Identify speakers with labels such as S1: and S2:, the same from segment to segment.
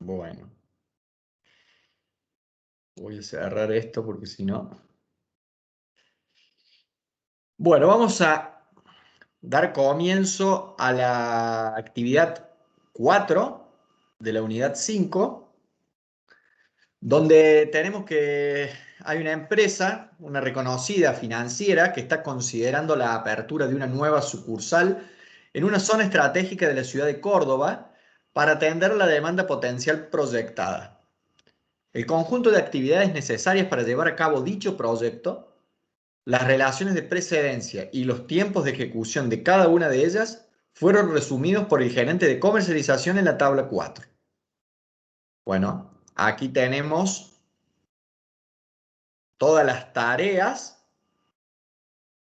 S1: Bueno, voy a cerrar esto porque si no... Bueno, vamos a dar comienzo a la actividad 4 de la unidad 5, donde tenemos que hay una empresa, una reconocida financiera, que está considerando la apertura de una nueva sucursal en una zona estratégica de la ciudad de Córdoba para atender la demanda potencial proyectada. El conjunto de actividades necesarias para llevar a cabo dicho proyecto, las relaciones de precedencia y los tiempos de ejecución de cada una de ellas fueron resumidos por el gerente de comercialización en la tabla 4. Bueno, aquí tenemos todas las tareas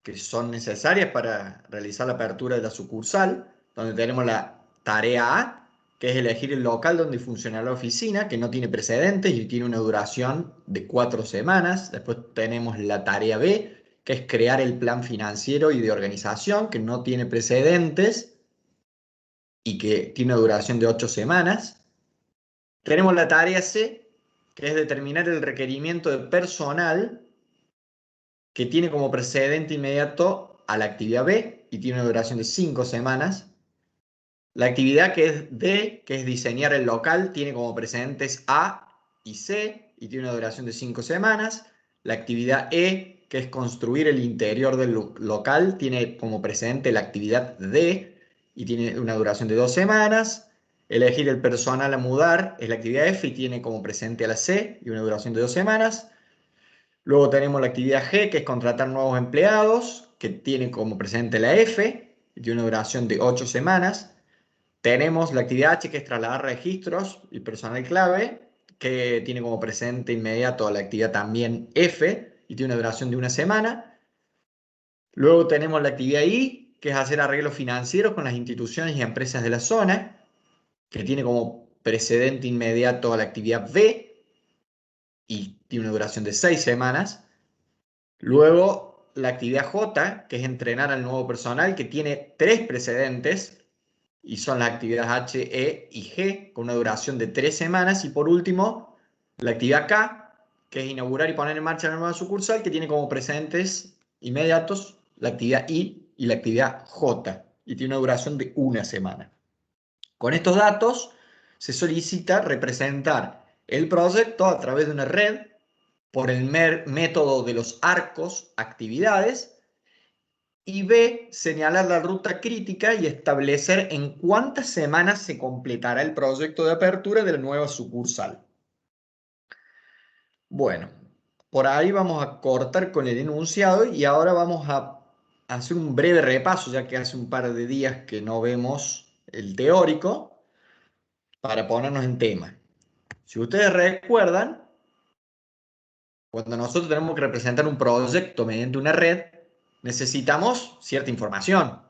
S1: que son necesarias para realizar la apertura de la sucursal, donde tenemos la tarea A, que es elegir el local donde funcionará la oficina, que no tiene precedentes y tiene una duración de 4 semanas. Después tenemos la tarea B, que es crear el plan financiero y de organización, que no tiene precedentes y que tiene una duración de 8 semanas. Tenemos la tarea C, que es determinar el requerimiento de personal, que tiene como precedente inmediato a la actividad B y tiene una duración de 5 semanas. La actividad que es D, que es diseñar el local, tiene como precedentes A y C y tiene una duración de 5 semanas. La actividad E, que es construir el interior del local, tiene como precedente la actividad D y tiene una duración de 2 semanas. Elegir el personal a mudar es la actividad F y tiene como precedente a la C y una duración de 2 semanas. Luego tenemos la actividad G, que es contratar nuevos empleados, que tiene como precedente la F y tiene una duración de 8 semanas. Tenemos la actividad H, que es trasladar registros y personal clave, que tiene como precedente inmediato la actividad también F y tiene una duración de 1 semana. Luego tenemos la actividad I, que es hacer arreglos financieros con las instituciones y empresas de la zona, que tiene como precedente inmediato a la actividad B y tiene una duración de 6 semanas. Luego la actividad J, que es entrenar al nuevo personal, que tiene 3 precedentes y son las actividades H, E y G, con una duración de 3 semanas. Y por último, la actividad K, que es inaugurar y poner en marcha la nueva sucursal, que tiene como precedentes inmediatos la actividad I y la actividad J, y tiene una duración de 1 semana. Con estos datos se solicita representar el proyecto a través de una red por el método de los arcos actividades, y B, señalar la ruta crítica y establecer en cuántas semanas se completará el proyecto de apertura de la nueva sucursal. Bueno, por ahí vamos a cortar con el enunciado y ahora vamos a hacer un breve repaso, ya que hace un par de días que no vemos el teórico, para ponernos en tema. Si ustedes recuerdan, cuando nosotros tenemos que representar un proyecto mediante una red, necesitamos cierta información.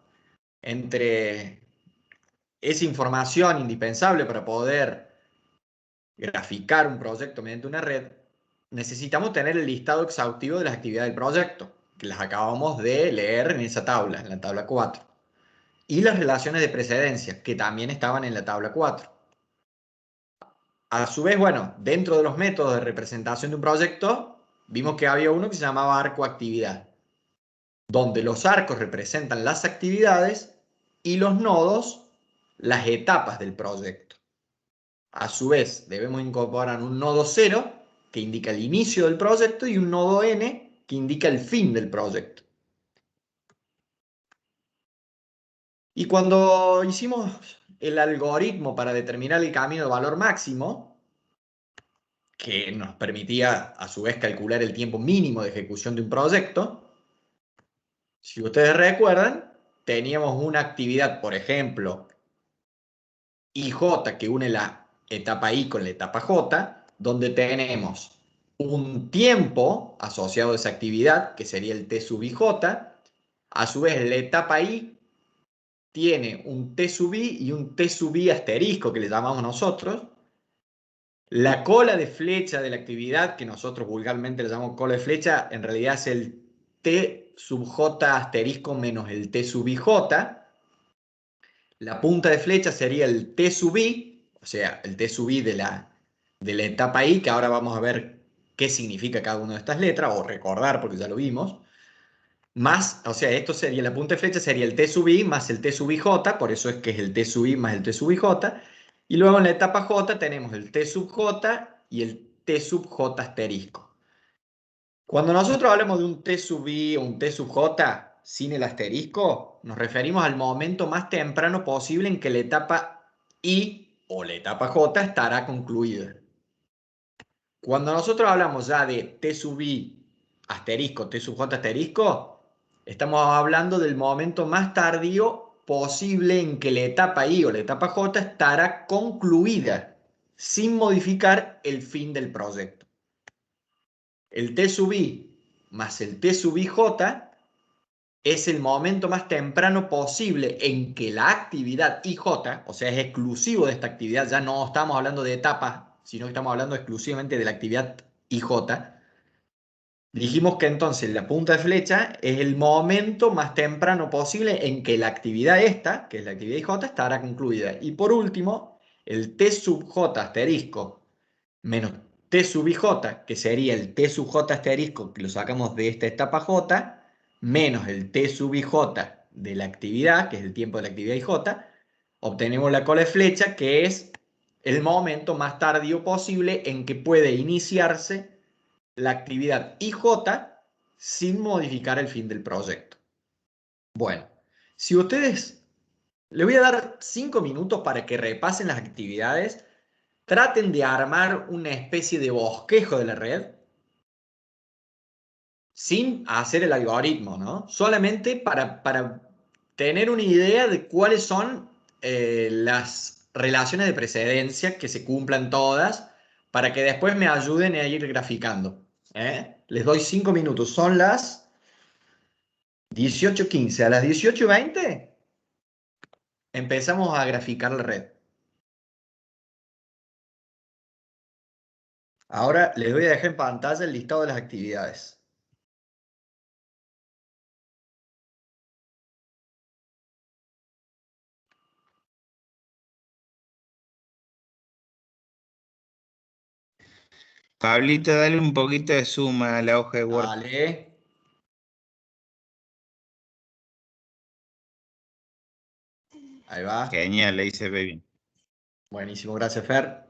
S1: Entre esa información indispensable para poder graficar un proyecto mediante una red, necesitamos tener el listado exhaustivo de las actividades del proyecto, que las acabamos de leer en esa tabla, en la tabla 4. Y las relaciones de precedencia, que también estaban en la tabla 4. A su vez, bueno, dentro de los métodos de representación de un proyecto, vimos que había uno que se llamaba arco actividad, donde los arcos representan las actividades y los nodos las etapas del proyecto. A su vez, debemos incorporar un nodo 0 que indica el inicio del proyecto y un nodo n que indica el fin del proyecto. Y cuando hicimos el algoritmo para determinar el camino de valor máximo, que nos permitía a su vez calcular el tiempo mínimo de ejecución de un proyecto, si ustedes recuerdan, teníamos una actividad, por ejemplo, IJ, que une la etapa I con la etapa J, donde tenemos un tiempo asociado a esa actividad, que sería el T sub IJ. A su vez, la etapa I tiene un T sub I y un T sub I asterisco, que le llamamos nosotros. La cola de flecha de la actividad, que nosotros vulgarmente le llamamos cola de flecha, en realidad es el T sub J asterisco menos el T sub IJ. La punta de flecha sería el T sub I, o sea, el T sub I de la etapa I, que ahora vamos a ver qué significa cada una de estas letras, o recordar porque ya lo vimos, más, o sea, esto sería la punta de flecha, sería el T sub I más el T sub IJ, por eso es que es el T sub I más el T sub IJ, y luego en la etapa J tenemos el T sub J y el T sub J asterisco. Cuando nosotros hablamos de un T sub I o un T sub J sin el asterisco, nos referimos al momento más temprano posible en que la etapa I o la etapa J estará concluida. Cuando nosotros hablamos ya de T sub I asterisco, T sub J asterisco, estamos hablando del momento más tardío posible en que la etapa I o la etapa J estará concluida sin modificar el fin del proyecto. El T sub I más el T sub IJ es el momento más temprano posible en que la actividad IJ, o sea, es exclusivo de esta actividad, ya no estamos hablando de etapas, sino que estamos hablando exclusivamente de la actividad IJ. Dijimos que entonces la punta de flecha es el momento más temprano posible en que la actividad esta, que es la actividad IJ, estará concluida. Y por último, el T sub J asterisco menos T sub IJ, que sería el T sub J asterisco, que lo sacamos de esta etapa J, menos el T sub IJ de la actividad, que es el tiempo de la actividad IJ, obtenemos la cola de flecha, que es el momento más tardío posible en que puede iniciarse la actividad IJ sin modificar el fin del proyecto. Bueno, si ustedes, les voy a dar 5 minutos para que repasen las actividades, traten de armar una especie de bosquejo de la red sin hacer el algoritmo, ¿no? Solamente para tener una idea de cuáles son las relaciones de precedencia, que se cumplan todas, para que después me ayuden a ir graficando. Les doy 5 minutos, son las 18:15. A las 18:20 empezamos a graficar la red. Ahora les voy a dejar en pantalla el listado de las actividades.
S2: Pablito, dale un poquito de suma a la hoja de Word.
S1: Dale. Ahí va.
S2: Genial, ahí se ve bien.
S1: Buenísimo, gracias, Fer.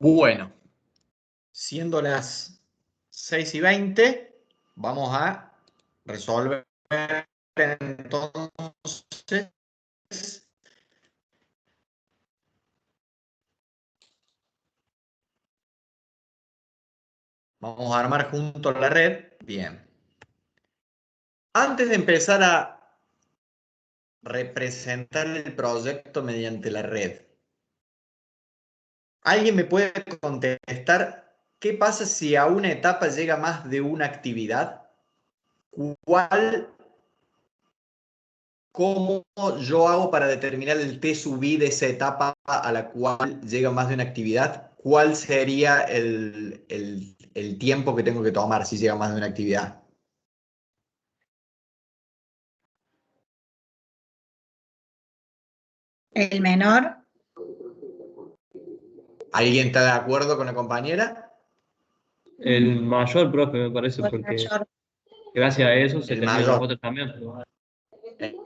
S1: Bueno, siendo las 6:20, vamos a resolver entonces. Vamos a armar juntos la red. Bien. Antes de empezar a representar el proyecto mediante la red, ¿alguien me puede contestar qué pasa si a una etapa llega más de una actividad? ¿Cómo yo hago para determinar el T sub I de esa etapa a la cual llega más de una actividad? ¿Cuál sería el tiempo que tengo que tomar si llega más de una actividad?
S3: El menor.
S1: ¿Alguien está de acuerdo con la compañera?
S4: El mayor, profe, me parece,
S3: O el
S4: porque
S3: mayor.
S4: gracias a eso se
S1: El
S4: terminan los
S1: mayor.
S4: otros también.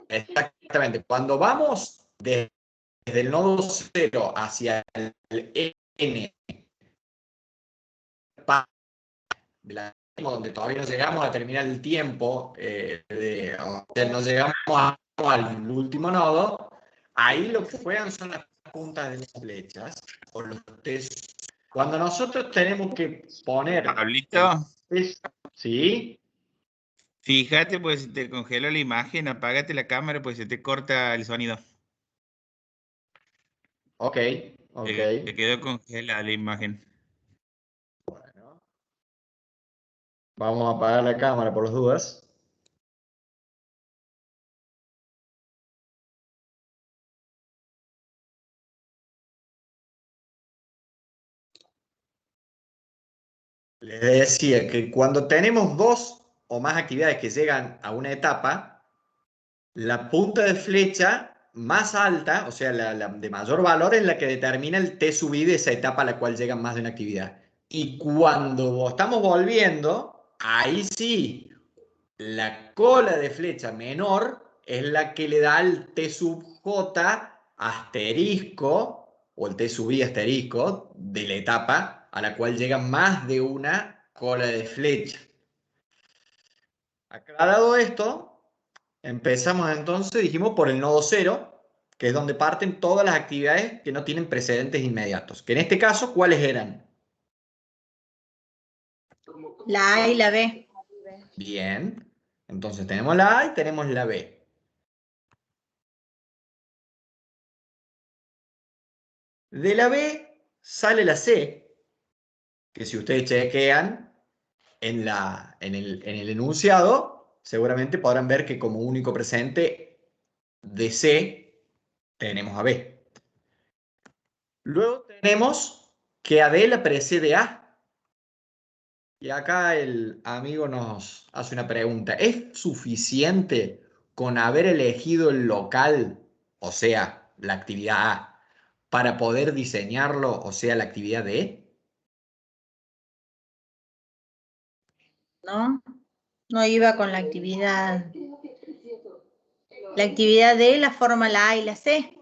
S1: Exactamente. Cuando vamos desde el nodo 0 hacia el N, donde todavía no llegamos a terminar el tiempo, o sea, no llegamos al último nodo, ahí lo que juegan son las puntas de las flechas o los test. Cuando nosotros tenemos que poner...
S2: Pablito,
S1: ¿Sí?
S2: fíjate, pues si te congeló la imagen, apágate la cámara, pues se te corta el sonido.
S1: Ok, ok.
S2: Te quedó congelada la imagen.
S1: Bueno, vamos a apagar la cámara por las dudas. Les decía que cuando tenemos dos o más actividades que llegan a una etapa, la punta de flecha más alta, o sea, la de mayor valor, es la que determina el T sub I de esa etapa a la cual llegan más de una actividad. Y cuando estamos volviendo, ahí sí, la cola de flecha menor es la que le da el T sub J asterisco, o el T sub I asterisco, de la etapa a la cual llega más de una cola de flecha. Aclarado esto, empezamos entonces, dijimos, por el nodo 0, que es donde parten todas las actividades que no tienen precedentes inmediatos. Que en este caso, ¿cuáles eran?
S3: La A y la B.
S1: Bien. Entonces tenemos la A y tenemos la B. De la B sale la C, que si ustedes chequean en el enunciado, seguramente podrán ver que como único presente de C tenemos a B. Luego tenemos que a D la precede A. Y acá el amigo nos hace una pregunta. ¿Es suficiente con haber elegido el local, o sea, la actividad A, para poder diseñarlo, o sea, la actividad D?
S3: ¿No? No iba con la actividad. La actividad D la forma la A y la C.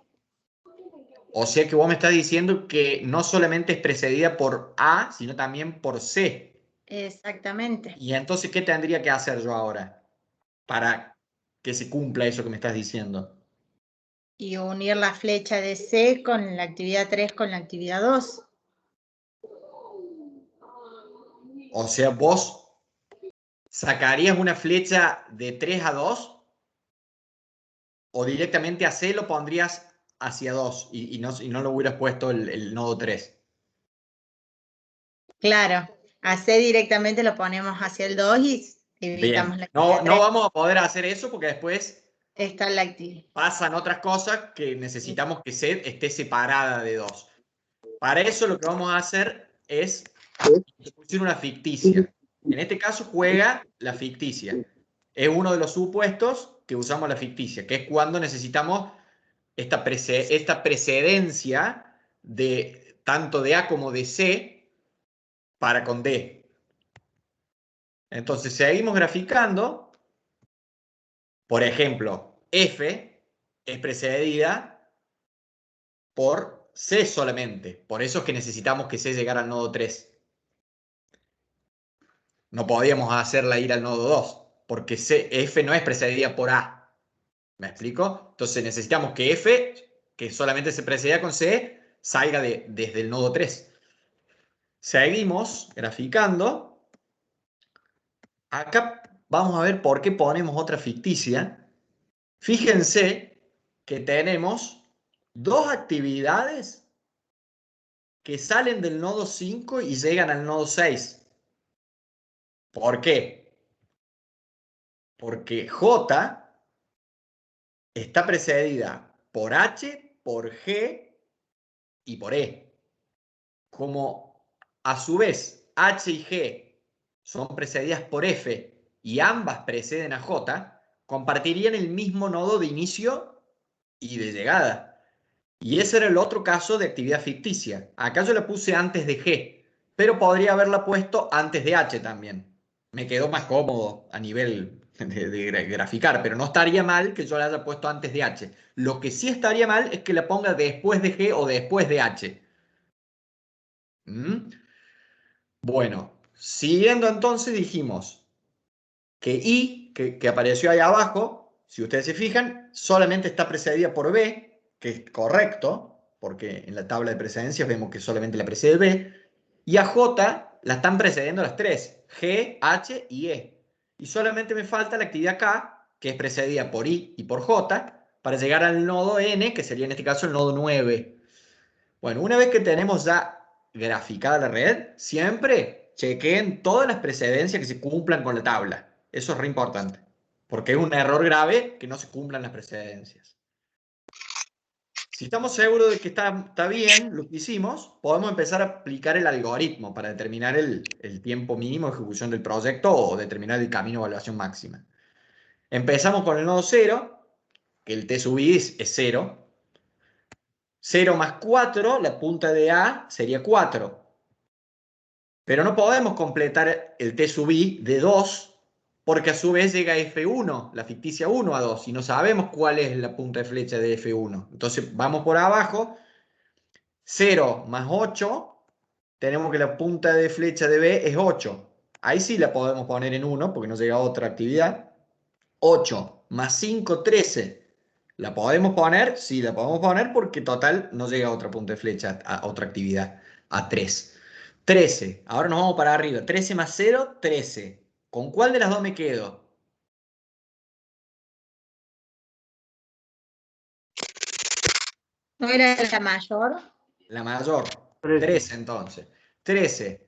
S1: O sea que vos me estás diciendo que no solamente es precedida por A, sino también por C.
S3: Exactamente.
S1: Y entonces, ¿qué tendría que hacer yo ahora para que se cumpla eso que me estás diciendo?
S3: Y unir la flecha de C con la actividad 3 con la actividad 2.
S1: O sea, vos sacarías una flecha de 3 a 2 o directamente a C lo pondrías hacia 2 y no lo hubieras puesto el nodo 3.
S3: Claro, a C directamente lo ponemos hacia el 2 y evitamos
S1: Bien,
S3: la
S1: no,
S3: actividad
S1: no
S3: 3.
S1: vamos a poder hacer eso porque después
S3: Está la actividad.
S1: pasan otras cosas que necesitamos que C esté separada de 2. Para eso lo que vamos a hacer es introducir una ficticia. En este caso juega la ficticia. Es uno de los supuestos que usamos la ficticia, que es cuando necesitamos esta precedencia de tanto de A como de C para con D. Entonces seguimos graficando. Por ejemplo, F es precedida por C solamente. Por eso es que necesitamos que C llegara al nodo 3. No podíamos hacerla ir al nodo 2, porque F no es precedida por A. ¿Me explico? Entonces necesitamos que F, que solamente se precedía con C, salga desde el nodo 3. Seguimos graficando. Acá vamos a ver por qué ponemos otra ficticia. Fíjense que tenemos dos actividades que salen del nodo 5 y llegan al nodo 6. ¿Por qué? Porque J está precedida por H, por G y por E. Como a su vez H y G son precedidas por F y ambas preceden a J, compartirían el mismo nodo de inicio y de llegada. Y ese era el otro caso de actividad ficticia. Acá yo la puse antes de G, pero podría haberla puesto antes de H también. Me quedó más cómodo a nivel de graficar, pero no estaría mal que yo la haya puesto antes de H. Lo que sí estaría mal es que la ponga después de G o después de H. ¿Mm? Bueno, siguiendo entonces dijimos que I, que apareció ahí abajo, si ustedes se fijan, solamente está precedida por B, que es correcto, porque en la tabla de precedencias vemos que solamente la precede B, y a J la están precediendo las tres, G, H y E. Y solamente me falta la actividad K, que es precedida por I y por J, para llegar al nodo N, que sería en este caso el nodo 9. Bueno, una vez que tenemos ya graficada la red, siempre chequeen todas las precedencias que se cumplan con la tabla. Eso es re importante, porque es un error grave que no se cumplan las precedencias. Si estamos seguros de que está bien lo que hicimos, podemos empezar a aplicar el algoritmo para determinar el tiempo mínimo de ejecución del proyecto o determinar el camino de evaluación máxima. Empezamos con el nodo 0, que el T sub I es 0. 0 más 4, la punta de A sería 4. Pero no podemos completar el T sub I de 2 porque a su vez llega F1, la ficticia 1 a 2, y no sabemos cuál es la punta de flecha de F1. Entonces vamos por abajo, 0 más 8, tenemos que la punta de flecha de B es 8. Ahí sí la podemos poner en 1 porque no llega otra actividad. 8 más 5, 13. ¿La podemos poner? Sí, la podemos poner porque total no llega otra punta de flecha, a otra actividad, a 3. 13. Ahora nos vamos para arriba. 13 más 0, 13. ¿Con cuál de las dos me quedo?
S3: ¿No era la mayor?
S1: La mayor.
S4: 13.
S1: 13 entonces. 13.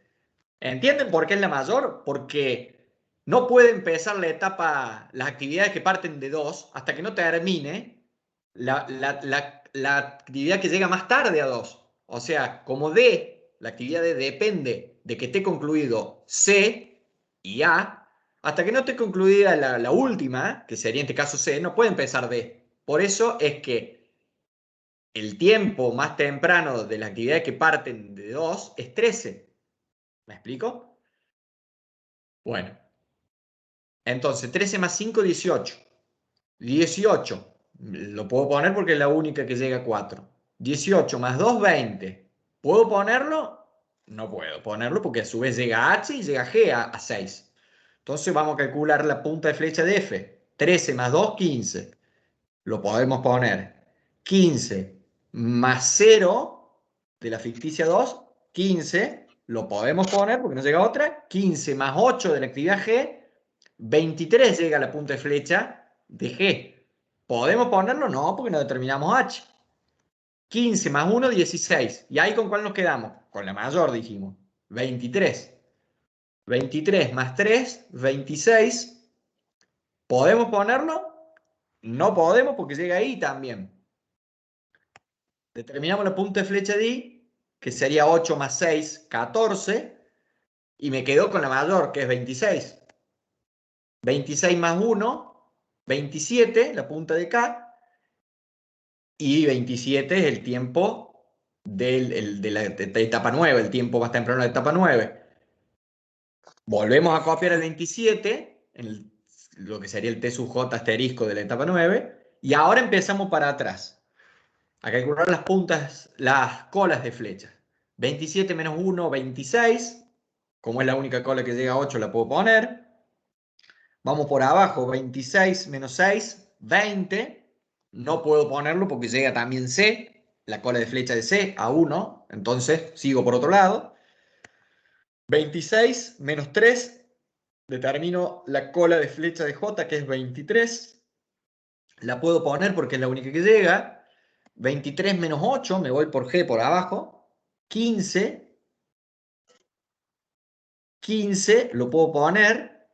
S1: ¿Entienden por qué es la mayor? Porque no puede empezar la etapa, las actividades que parten de 2 hasta que no termine la actividad que llega más tarde a 2. O sea, como D, la actividad D depende de que esté concluido C y A, hasta que no esté concluida la última, que sería en este caso C, no puede empezar D. Por eso es que el tiempo más temprano de las actividades que parten de 2 es 13. ¿Me explico? Bueno, entonces 13 más 5, 18. 18, lo puedo poner porque es la única que llega a 4. 18 más 2, 20. ¿Puedo ponerlo? No puedo ponerlo porque a su vez llega H y llega G a 6. Entonces vamos a calcular la punta de flecha de F. 13 más 2, 15. Lo podemos poner. 15 más 0 de la ficticia 2, 15. Lo podemos poner porque no llega otra. 15 más 8 de la actividad G, 23 llega a la punta de flecha de G. ¿Podemos ponerlo? No, porque no determinamos H. 15 más 1, 16. ¿Y ahí con cuál nos quedamos? Con la mayor, dijimos. 23. 23 más 3, 26. ¿Podemos ponerlo? No podemos porque llega ahí también. Determinamos la punta de flecha de I, que sería 8 más 6, 14. Y me quedo con la mayor, que es 26. 26 más 1, 27, la punta de K. Y 27 es el tiempo de la etapa 9, el tiempo más temprano de la etapa 9. Volvemos a copiar el 27, lo que sería el T sub J asterisco de la etapa 9, y ahora empezamos para atrás. a calcular las puntas, las colas de flechas. 27 menos 1, 26. Como es la única cola que llega a 8, la puedo poner. Vamos por abajo, 26 menos 6, 20. No puedo ponerlo porque llega también C, la cola de flecha de C, a 1. Entonces sigo por otro lado. 26 menos 3, determino la cola de flecha de J, que es 23. La puedo poner porque es la única que llega. 23 menos 8, me voy por G por abajo. 15. 15 lo puedo poner.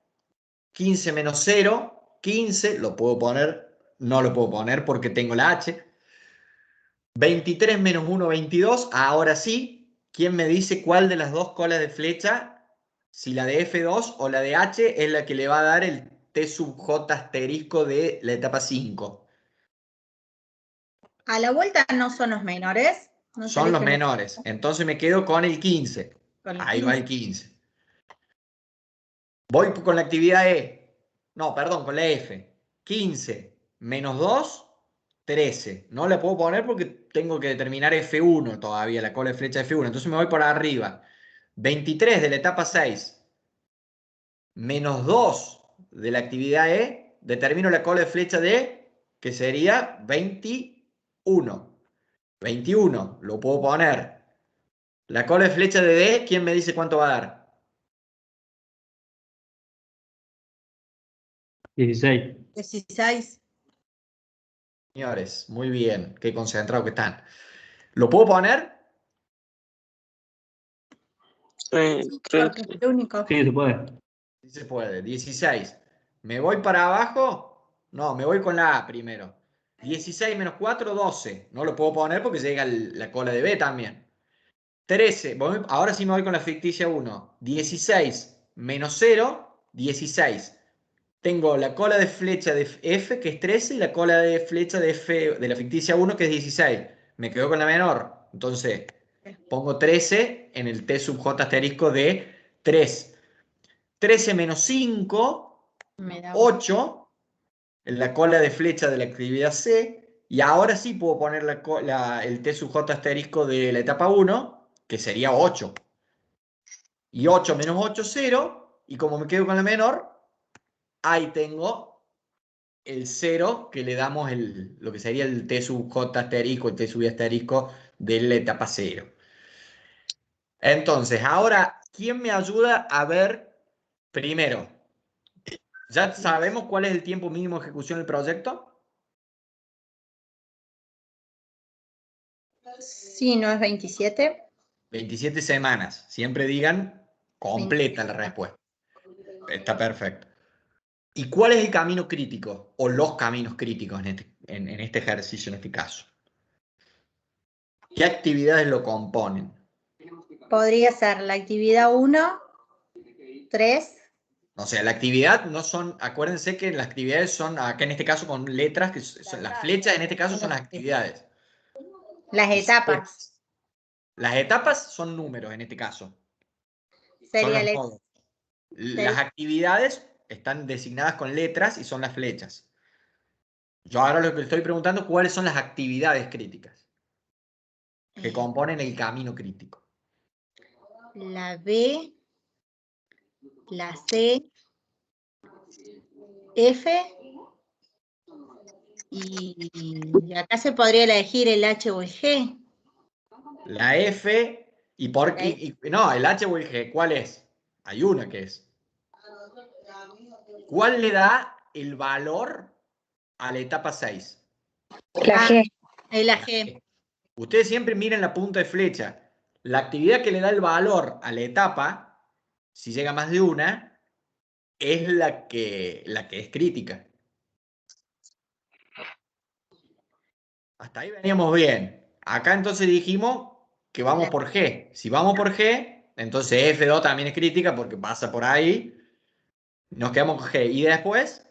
S1: 15 menos 0, 15 lo puedo poner. No lo puedo poner porque tengo la H. 23 menos 1, 22. Ahora sí, ¿quién me dice cuál de las dos colas de flecha, si la de F2 o la de H, es la que le va a dar el T sub J asterisco de la etapa 5?
S3: A la vuelta no son los menores. No se
S1: Son los
S3: eligen
S1: menores. Entonces me quedo con el 15.
S3: con el
S1: Ahí va el
S3: 15.
S1: 15. Voy con la actividad E. No, perdón, con la F. 15 menos 2, 13. No la puedo poner porque tengo que determinar F1 todavía, la cola de flecha F1. Entonces me voy por arriba. 23 de la etapa 6 menos 2 de la actividad E. Determino la cola de flecha de E, que sería 21. 21, lo puedo poner. La cola de flecha de D, ¿quién me dice cuánto va a dar?
S4: 16.
S3: 16.
S1: Señores, muy bien, qué concentrados que están. ¿Lo puedo poner?
S5: Creo
S3: Porque es el único.
S4: Sí, se puede.
S1: Sí se puede. 16. ¿Me voy para abajo? No, me voy con la A primero. 16 menos 4, 12. No lo puedo poner porque llega la cola de B también. 13. Ahora sí me voy con la ficticia 1. 16 menos 0, 16. Tengo la cola de flecha de F, que es 13, y la cola de flecha de F de la ficticia 1, que es 16. Me quedo con la menor. Entonces, pongo 13 en el T sub J asterisco de 3. 13 menos 5,
S3: Me da
S1: 8, en la cola de flecha de la actividad C. Y ahora sí puedo poner el T sub J asterisco de la etapa 1, que sería 8. Y 8 menos 8, 0. Y como me quedo con la menor, ahí tengo el 0 que le damos lo que sería el T sub J asterisco, el T sub I asterisco de la etapa 0. Entonces, ahora, ¿quién me ayuda a ver primero? ¿Ya sabemos cuál es el tiempo mínimo de ejecución del proyecto?
S3: Sí, no es 27.
S1: 27 semanas. Siempre digan completa la respuesta. Está perfecto. ¿Y cuál es el camino crítico? O los caminos críticos en este ejercicio, en este caso. ¿Qué actividades lo componen?
S3: Podría ser la actividad 1, 3.
S1: O sea, la actividad no son, acuérdense que las actividades son, acá en este caso con letras, que son las flechas en este caso son las actividades.
S3: Las etapas.
S1: Las etapas son números en este caso. Son
S3: Sería
S1: los nodos. Las actividades están designadas con letras y son las flechas. Yo ahora lo que le estoy preguntando, ¿cuáles son las actividades críticas que componen el camino crítico?
S3: La B, la C, F, y acá se podría elegir el H o el G.
S1: La F no, el H o el G, ¿cuál es? Hay una que es. ¿Cuál le da el valor a la etapa 6?
S5: La G.
S3: El G.
S1: Ustedes siempre miren la punta de flecha. La actividad que le da el valor a la etapa, si llega más de una, es la que es crítica. Hasta ahí veníamos bien. Acá entonces dijimos que vamos por G. Si vamos por G, entonces F2 también es crítica porque pasa por ahí. Nos quedamos con G. Y después,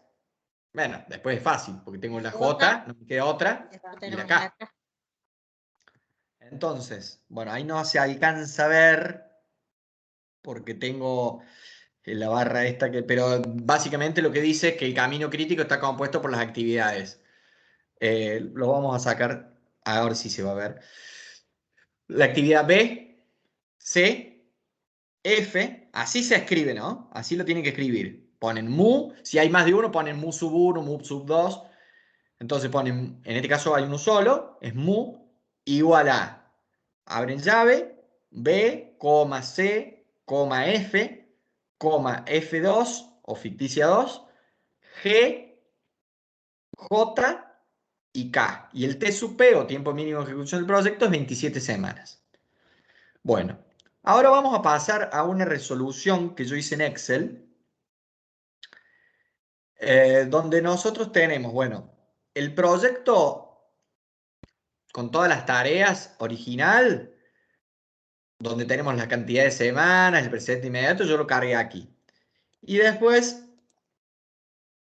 S1: bueno, después es fácil porque tengo la J, no me queda otra, y la K. Entonces, bueno, ahí no se alcanza a ver porque tengo la barra esta, pero básicamente lo que dice es que el camino crítico está compuesto por las actividades. Lo vamos a sacar ahora sí se va a ver. La actividad B, C, F, así se escribe, ¿no? Así lo tienen que escribir. Ponen mu, si hay más de uno, ponen mu sub 1, mu sub 2. Entonces ponen, en este caso hay uno solo, es mu igual a, abren llave, B, C, F, F2 o ficticia 2, G, J y K. Y el T sub P o tiempo mínimo de ejecución del proyecto es 27 semanas. Bueno, ahora vamos a pasar a una resolución que yo hice en Excel, donde nosotros tenemos, bueno, el proyecto con todas las tareas original, donde tenemos la cantidad de semanas, el presente inmediato, yo lo cargué aquí. Y después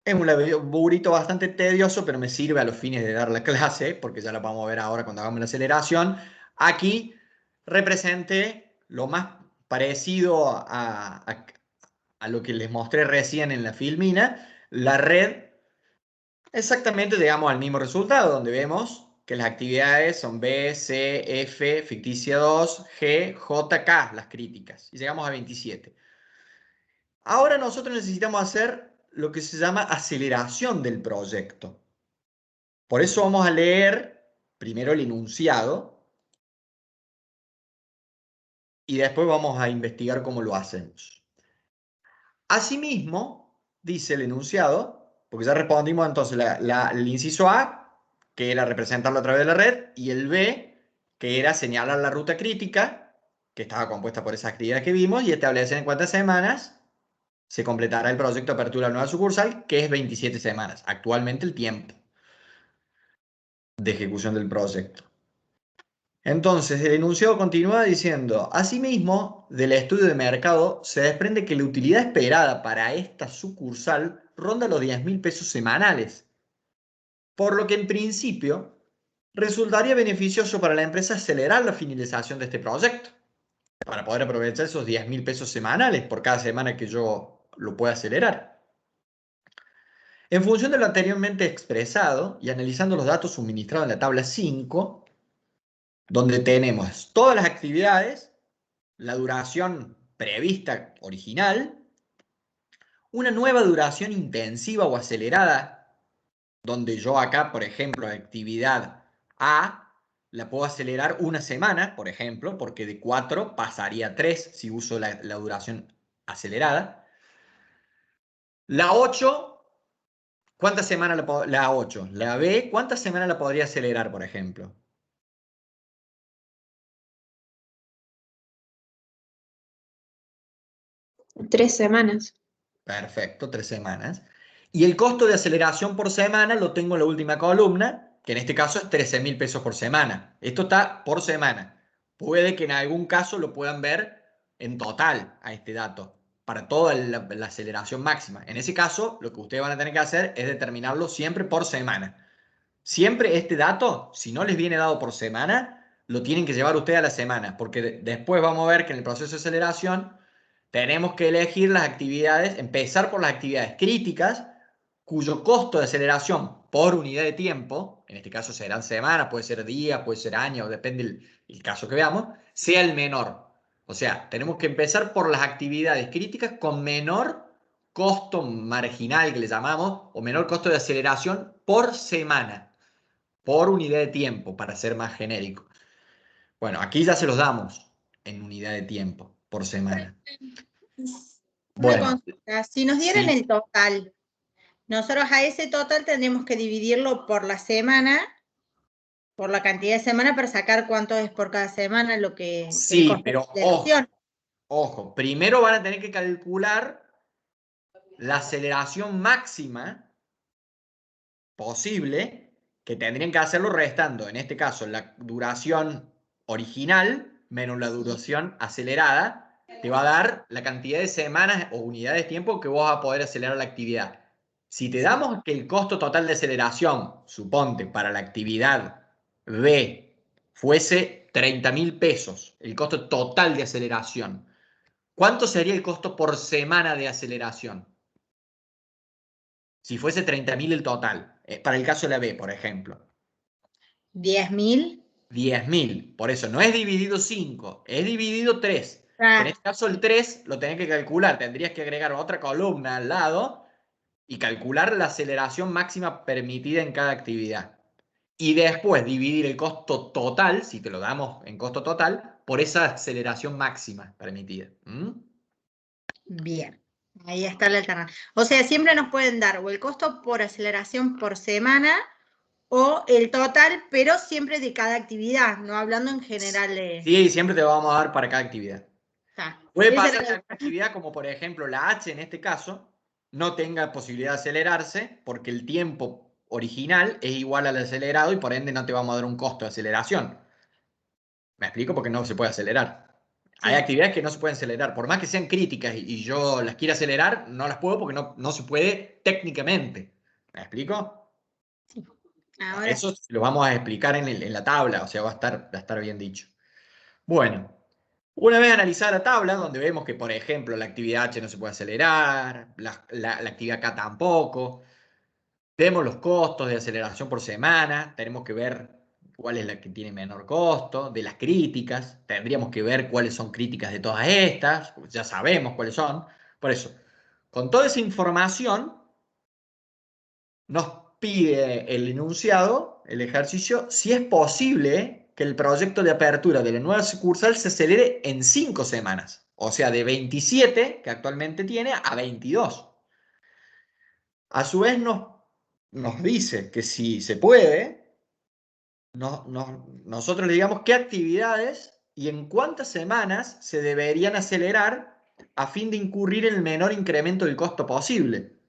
S1: es un laburito bastante tedioso, pero me sirve a los fines de dar la clase, porque ya la vamos a ver ahora cuando hagamos la aceleración. Aquí representé lo más parecido a lo que les mostré recién en la filmina, la red, exactamente llegamos al mismo resultado, donde vemos que las actividades son B, C, F, ficticia 2, G, J, K, las críticas. Y llegamos a 27. Ahora nosotros necesitamos hacer lo que se llama aceleración del proyecto. Por eso vamos a leer primero el enunciado y después vamos a investigar cómo lo hacemos. Asimismo, dice el enunciado, porque ya respondimos entonces el inciso A, que era representarlo a través de la red, y el B, que era señalar la ruta crítica, que estaba compuesta por esa actividad que vimos, y establecer en cuántas semanas se completará el proyecto de apertura de nueva sucursal, que es 27 semanas, actualmente el tiempo de ejecución del proyecto. Entonces, el enunciado continúa diciendo, asimismo, del estudio de mercado se desprende que la utilidad esperada para esta sucursal ronda los 10.000 pesos semanales, por lo que en principio resultaría beneficioso para la empresa acelerar la finalización de este proyecto, para poder aprovechar esos 10.000 pesos semanales por cada semana que yo lo pueda acelerar. En función de lo anteriormente expresado y analizando los datos suministrados en la tabla 5, donde tenemos todas las actividades, la duración prevista original, una nueva duración intensiva o acelerada, donde yo acá, por ejemplo, la actividad A la puedo acelerar una semana, por ejemplo, porque de 4 pasaría a 3 si uso la duración acelerada. La 8, ¿cuántas semanas la 8? La B, ¿cuántas semanas la podría acelerar, por ejemplo?
S5: Tres semanas.
S1: Perfecto, 3 semanas. Y el costo de aceleración por semana lo tengo en la última columna, que en este caso es 13.000 pesos por semana. Esto está por semana. Puede que en algún caso lo puedan ver en total a este dato, para toda la aceleración máxima. En ese caso, lo que ustedes van a tener que hacer es determinarlo siempre por semana. Siempre este dato, si no les viene dado por semana, lo tienen que llevar ustedes a la semana, porque después vamos a ver que en el proceso de aceleración tenemos que elegir las actividades, empezar por las actividades críticas, cuyo costo de aceleración por unidad de tiempo, en este caso serán semanas, puede ser días, puede ser años, depende el caso que veamos, sea el menor. O sea, tenemos que empezar por las actividades críticas con menor costo marginal, que le llamamos, o menor costo de aceleración por semana, por unidad de tiempo, para ser más genérico. Bueno, aquí ya se los damos en unidad de tiempo, por semana.
S3: Una
S1: Bueno,
S3: consulta, si nos dieran
S1: sí.
S3: el total, nosotros a ese total tendremos que dividirlo por la semana, por la cantidad de semanas, para sacar cuánto es por cada semana lo que
S1: Sí,
S3: el costo
S1: pero
S3: de aceleración.
S1: ojo, primero van a tener que calcular la aceleración máxima posible, que tendrían que hacerlo restando, en este caso, la duración original menos la duración acelerada, te va a dar la cantidad de semanas o unidades de tiempo que vos vas a poder acelerar la actividad. Si te damos que el costo total de aceleración, suponte, para la actividad B fuese 30.000 pesos, el costo total de aceleración, ¿cuánto sería el costo por semana de aceleración? Si fuese 30.000 el total, para el caso de la B, por ejemplo.
S3: 10.000.
S1: 10.000. Por eso no es dividido 5, es dividido 3.
S3: Ah,
S1: En este caso el 3 lo tenés que calcular. Tendrías que agregar otra columna al lado y calcular la aceleración máxima permitida en cada actividad. Y después dividir el costo total, si te lo damos en costo total, por esa aceleración máxima permitida. ¿Mm?
S3: bien. Ahí está la alternativa. O sea, siempre nos pueden dar o el costo por aceleración por semana o el total, pero siempre de cada actividad, no hablando en general de...
S1: Sí, siempre te lo vamos a dar para cada actividad.
S3: Está.
S1: Puede
S3: Esa
S1: pasar
S3: era
S1: que
S3: la-
S1: alguna actividad, como por ejemplo la H en este caso, no tenga posibilidad de acelerarse porque el tiempo original es igual al acelerado y por ende no te vamos a dar un costo de aceleración. ¿Me explico? Porque no se puede acelerar. Hay
S3: Sí.
S1: actividades que no se pueden acelerar. Por más que sean críticas y yo las quiera acelerar, no las puedo porque no se puede técnicamente. ¿Me explico?
S3: Ahora
S1: Eso
S3: sí.
S1: lo vamos a explicar en la tabla, o sea, va a estar bien dicho. Bueno, una vez analizada la tabla, donde vemos que, por ejemplo, la actividad H no se puede acelerar, la actividad K tampoco, vemos los costos de aceleración por semana, tenemos que ver cuál es la que tiene menor costo, de las críticas, tendríamos que ver cuáles son críticas de todas estas, porque ya sabemos cuáles son. Por eso, con toda esa información, nos pide el enunciado, el ejercicio, si es posible que el proyecto de apertura de la nueva sucursal se acelere en 5 semanas. O sea, de 27 que actualmente tiene a 22. A su vez nos dice que si se puede, nosotros le digamos qué actividades y en cuántas semanas se deberían acelerar a fin de incurrir en el menor incremento del costo posible.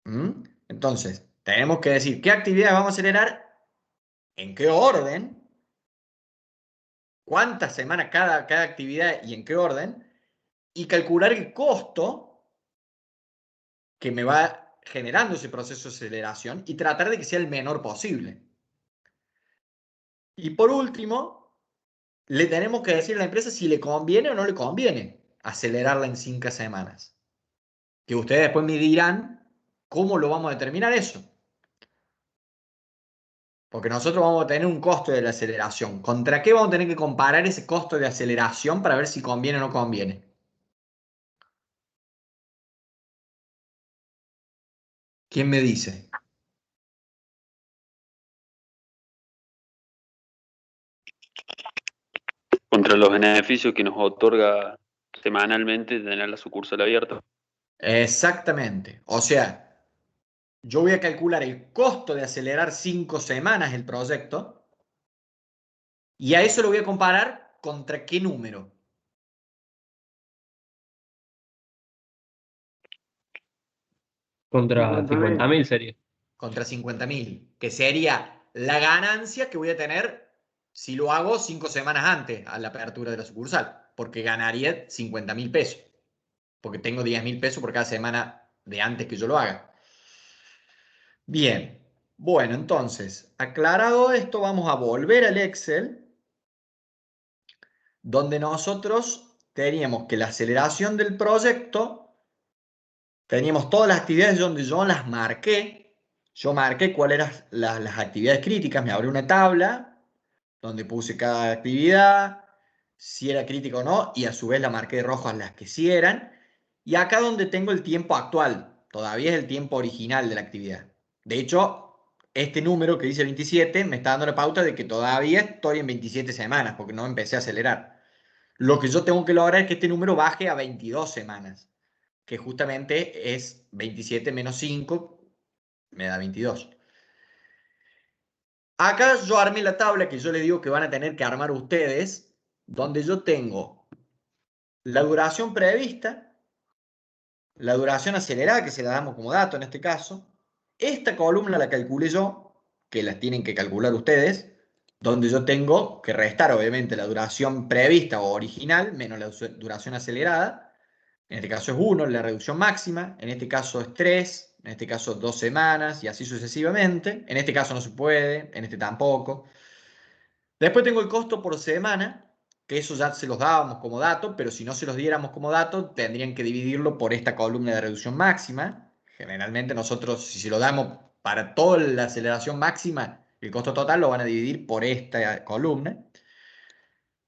S1: ¿Mm? Entonces, tenemos que decir qué actividades vamos a acelerar, en qué orden, cuántas semanas cada actividad y en qué orden, y calcular el costo que me va generando ese proceso de aceleración y tratar de que sea el menor posible. Y por último, le tenemos que decir a la empresa si le conviene o no le conviene acelerarla en 5 semanas. Que ustedes después me dirán cómo lo vamos a determinar eso. Porque nosotros vamos a tener un costo de la aceleración. ¿Contra qué vamos a tener que comparar ese costo de aceleración para ver si conviene o no conviene? ¿Quién me dice?
S6: Contra los beneficios que nos otorga semanalmente tener la sucursal abierta.
S1: Exactamente. O sea, yo voy a calcular el costo de acelerar 5 semanas el proyecto y a eso lo voy a comparar contra qué número.
S4: Contra 50.000 sería.
S1: Contra 50.000, que sería la ganancia que voy a tener si lo hago 5 semanas antes a la apertura de la sucursal, porque ganaría 50.000 pesos, porque tengo 10.000 pesos por cada semana de antes que yo lo haga. Bien, bueno, entonces, aclarado esto, vamos a volver al Excel, donde nosotros teníamos que la aceleración del proyecto, teníamos todas las actividades donde yo las marqué. Yo marqué cuáles eran las actividades críticas, me abrí una tabla donde puse cada actividad, si era crítica o no, y a su vez la marqué de rojo a las que sí eran. Y acá donde tengo el tiempo actual, todavía es el tiempo original de la actividad. De hecho, este número que dice 27 me está dando la pauta de que todavía estoy en 27 semanas, porque no empecé a acelerar. Lo que yo tengo que lograr es que este número baje a 22 semanas, que justamente es 27 menos 5, me da 22. Acá yo armé la tabla que yo les digo que van a tener que armar ustedes, donde yo tengo la duración prevista, la duración acelerada, que se la damos como dato en este caso. Esta columna la calculé yo, que la tienen que calcular ustedes, donde yo tengo que restar obviamente la duración prevista o original menos la duración acelerada. En este caso es 1, la reducción máxima. En este caso es 3, en este caso 2 semanas y así sucesivamente. En este caso no se puede, en este tampoco. Después tengo el costo por semana, que eso ya se los dábamos como dato, pero si no se los diéramos como dato, tendrían que dividirlo por esta columna de reducción máxima. Generalmente nosotros, si se lo damos para toda la aceleración máxima, El costo total lo van a dividir por esta columna.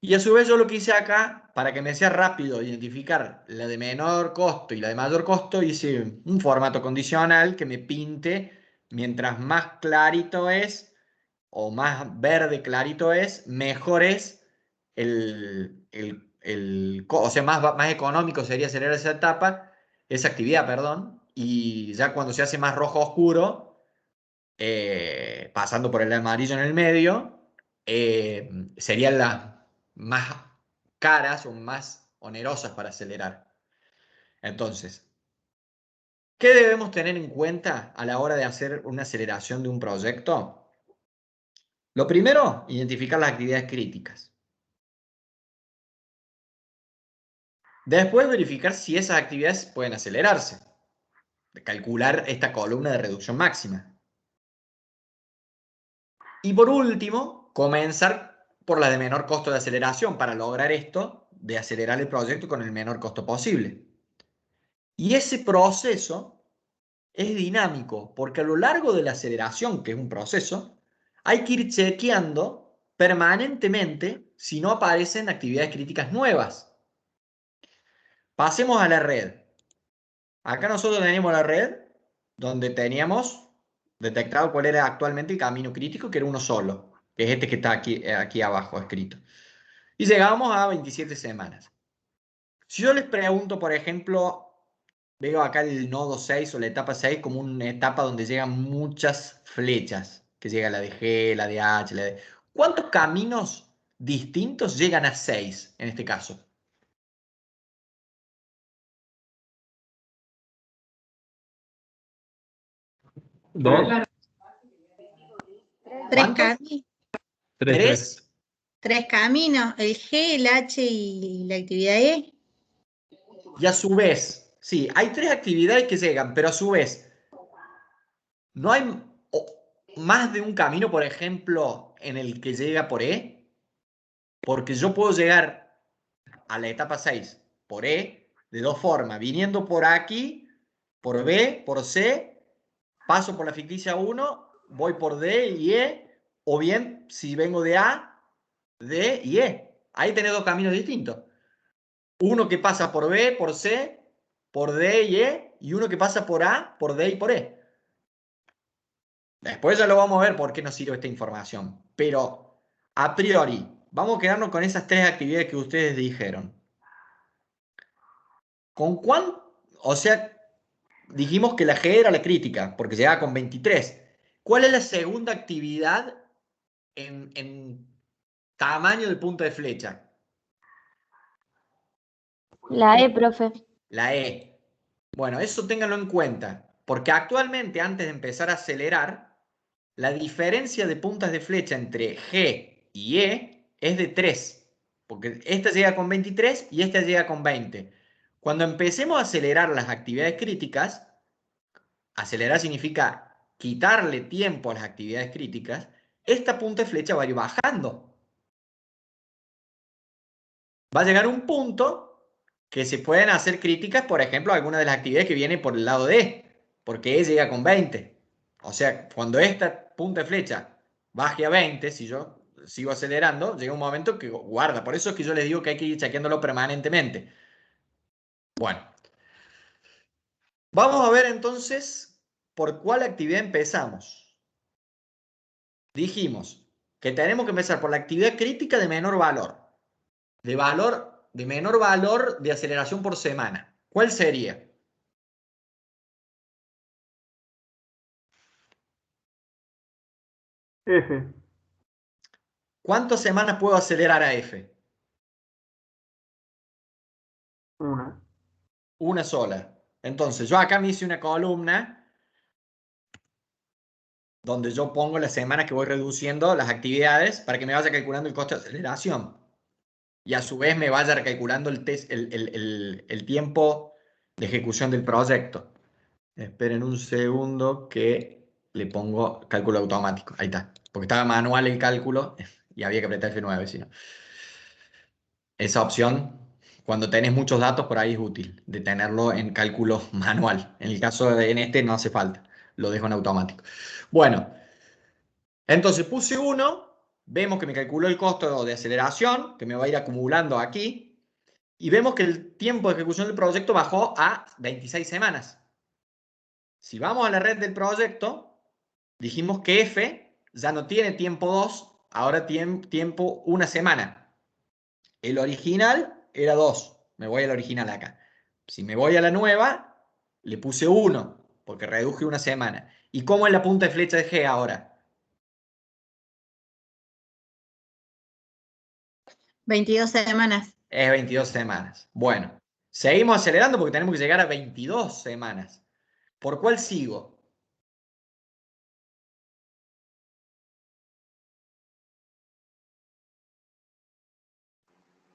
S1: Y a su vez yo lo que hice acá, para que me sea rápido identificar la de menor costo y la de mayor costo, hice un formato condicional que me pinte, mientras más clarito es, o más verde clarito es, mejor es o sea, más económico sería acelerar esa actividad, perdón, y ya cuando se hace más rojo oscuro, pasando por el amarillo en el medio, serían las más caras o más onerosas para acelerar. Entonces, ¿qué debemos tener en cuenta a la hora de hacer una aceleración de un proyecto? Lo primero, identificar las actividades críticas. Después, verificar si esas actividades pueden acelerarse. Calcular esta columna de reducción máxima. Y por último, comenzar por la de menor costo de aceleración para lograr esto de acelerar el proyecto con el menor costo posible. Y ese proceso es dinámico porque a lo largo de la aceleración, que es un proceso, hay que ir chequeando permanentemente si no aparecen actividades críticas nuevas. Pasemos a la red. Acá nosotros tenemos la red donde teníamos detectado cuál era actualmente el camino crítico, que era uno solo, que es este que está aquí abajo escrito. Y llegamos a 27 semanas. Si yo les pregunto, por ejemplo, veo acá el nodo 6 o la etapa 6 como una etapa donde llegan muchas flechas, que llega la de G, la de H, la de... ¿Cuántos caminos distintos llegan a 6 en este caso?
S4: ¿Dos?
S3: Tres,
S1: ¿Cuántos?
S4: Tres.
S3: tres caminos, el G, el H y la actividad E.
S1: Y a su vez, sí, hay 3 actividades que llegan, pero a su vez, no hay más de un camino, por ejemplo, en el que llega por E, porque yo puedo llegar a la etapa 6 por E de dos formas, viniendo por aquí, por B, por C, paso por la ficticia 1, voy por D y E, o bien si vengo de A, D y E. Ahí tenés dos caminos distintos. Uno que pasa por B, por C, por D y E, y uno que pasa por A, por D y por E. Después ya lo vamos a ver por qué nos sirve esta información. Pero a priori, vamos a quedarnos con esas 3 actividades que ustedes dijeron. ¿Con cuánto? O sea, dijimos que la G era la crítica, porque llegaba con 23. ¿Cuál es la segunda actividad en tamaño del punto de flecha?
S5: La E, profe.
S1: La E. Bueno, eso ténganlo en cuenta, porque actualmente, antes de empezar a acelerar, la diferencia de puntas de flecha entre G y E es de 3, porque esta llega con 23 y esta llega con 20. Cuando empecemos a acelerar las actividades críticas, acelerar significa quitarle tiempo a las actividades críticas, esta punta de flecha va a ir bajando. Va a llegar un punto que se pueden hacer críticas, por ejemplo, a alguna de las actividades que viene por el lado de E, porque E llega con 20. O sea, cuando esta punta de flecha baje a 20, si yo sigo acelerando, llega un momento que guarda. Por eso es que yo les digo que hay que ir chequeándolo permanentemente. Bueno, vamos a ver entonces por cuál actividad empezamos. Dijimos que tenemos que empezar por la actividad crítica de menor valor. De menor valor de aceleración por semana. ¿Cuál sería?
S7: F.
S1: ¿Cuántas semanas puedo acelerar a F?
S7: Una.
S1: Una sola. Entonces, yo acá me hice una columna donde yo pongo las semanas que voy reduciendo las actividades para que me vaya calculando el costo de aceleración. Y a su vez me vaya recalculando el tiempo de ejecución del proyecto. Esperen un segundo que le pongo cálculo automático. Ahí está. Porque estaba manual el cálculo y había que apretar F9, si no. Esa opción, cuando tenés muchos datos, por ahí es útil, de tenerlo en cálculo manual. En el caso de en este no hace falta, lo dejo en automático. Bueno, Entonces puse 1, vemos que me calculó el costo de aceleración, que me va a ir acumulando aquí, y vemos que el tiempo de ejecución del proyecto bajó a 26 semanas. Si vamos a la red del proyecto, dijimos que F ya no tiene tiempo 2, ahora tiene tiempo 1 semana. El original era 2, me voy al original acá. Si me voy a la nueva, le puse 1, porque reduje 1 semana. ¿Y cómo es la punta de flecha de G ahora?
S3: 22 semanas.
S1: Es 22 semanas. Bueno, seguimos acelerando porque tenemos que llegar a 22 semanas. ¿Por cuál sigo?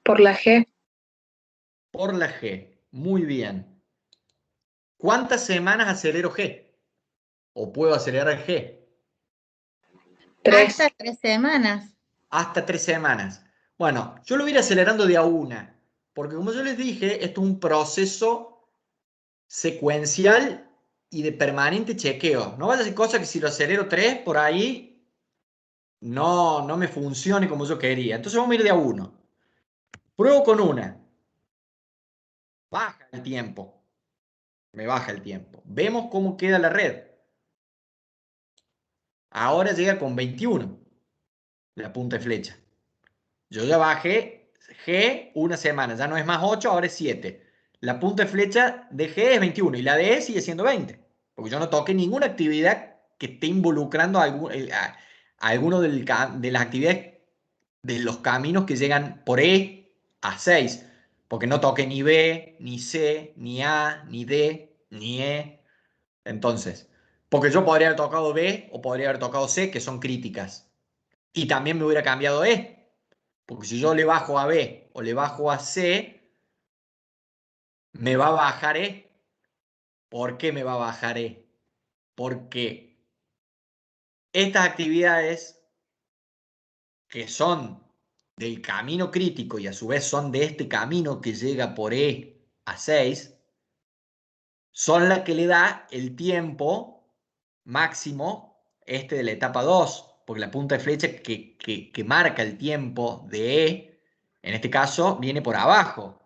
S8: Por la G.
S1: Por la G. Muy bien. ¿Cuántas semanas acelero G? ¿O puedo acelerar G?
S8: 3.
S3: Hasta 3 semanas.
S1: Hasta 3 semanas. Bueno, yo lo voy a ir acelerando de a una. Porque como yo les dije, esto es un proceso secuencial y de permanente chequeo. No vaya a ser cosa que si lo acelero 3, por ahí no me funcione como yo quería. Entonces vamos a ir de a uno. Pruebo con una. Baja el tiempo. Me baja el tiempo. Vemos cómo queda la red. Ahora llega con 21. La punta de flecha. Yo ya bajé G 1 semana. Ya no es más 8, ahora es 7. La punta de flecha de G es 21 y la de E sigue siendo 20. Porque yo no toqué ninguna actividad que esté involucrando a alguno de las actividades de los caminos que llegan por E a 6. Porque no toqué ni B, ni C, ni A, ni D, ni E. Entonces, porque yo podría haber tocado B o podría haber tocado C, que son críticas. Y también me hubiera cambiado E. Porque si yo le bajo a B o le bajo a C, me va a bajar E. ¿Por qué me va a bajar E? Porque estas actividades que son del camino crítico y a su vez son de este camino que llega por E a 6, son las que le da el tiempo máximo de la etapa 2, porque la punta de flecha que marca el tiempo de E, en este caso, viene por abajo.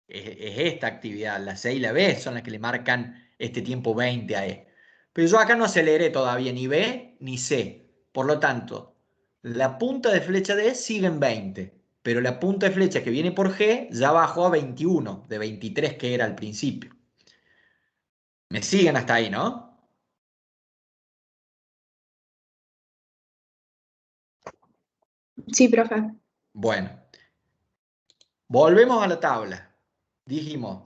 S1: Es esta actividad, la C y la B son las que le marcan este tiempo 20 a E. Pero yo acá no aceleré todavía ni B ni C. Por lo tanto, la punta de flecha de E sigue en 20, pero la punta de flecha que viene por G ya bajó a 21, de 23 que era al principio. ¿Me siguen hasta ahí, no?
S8: Sí, profe.
S1: Bueno, volvemos a la tabla. Dijimos,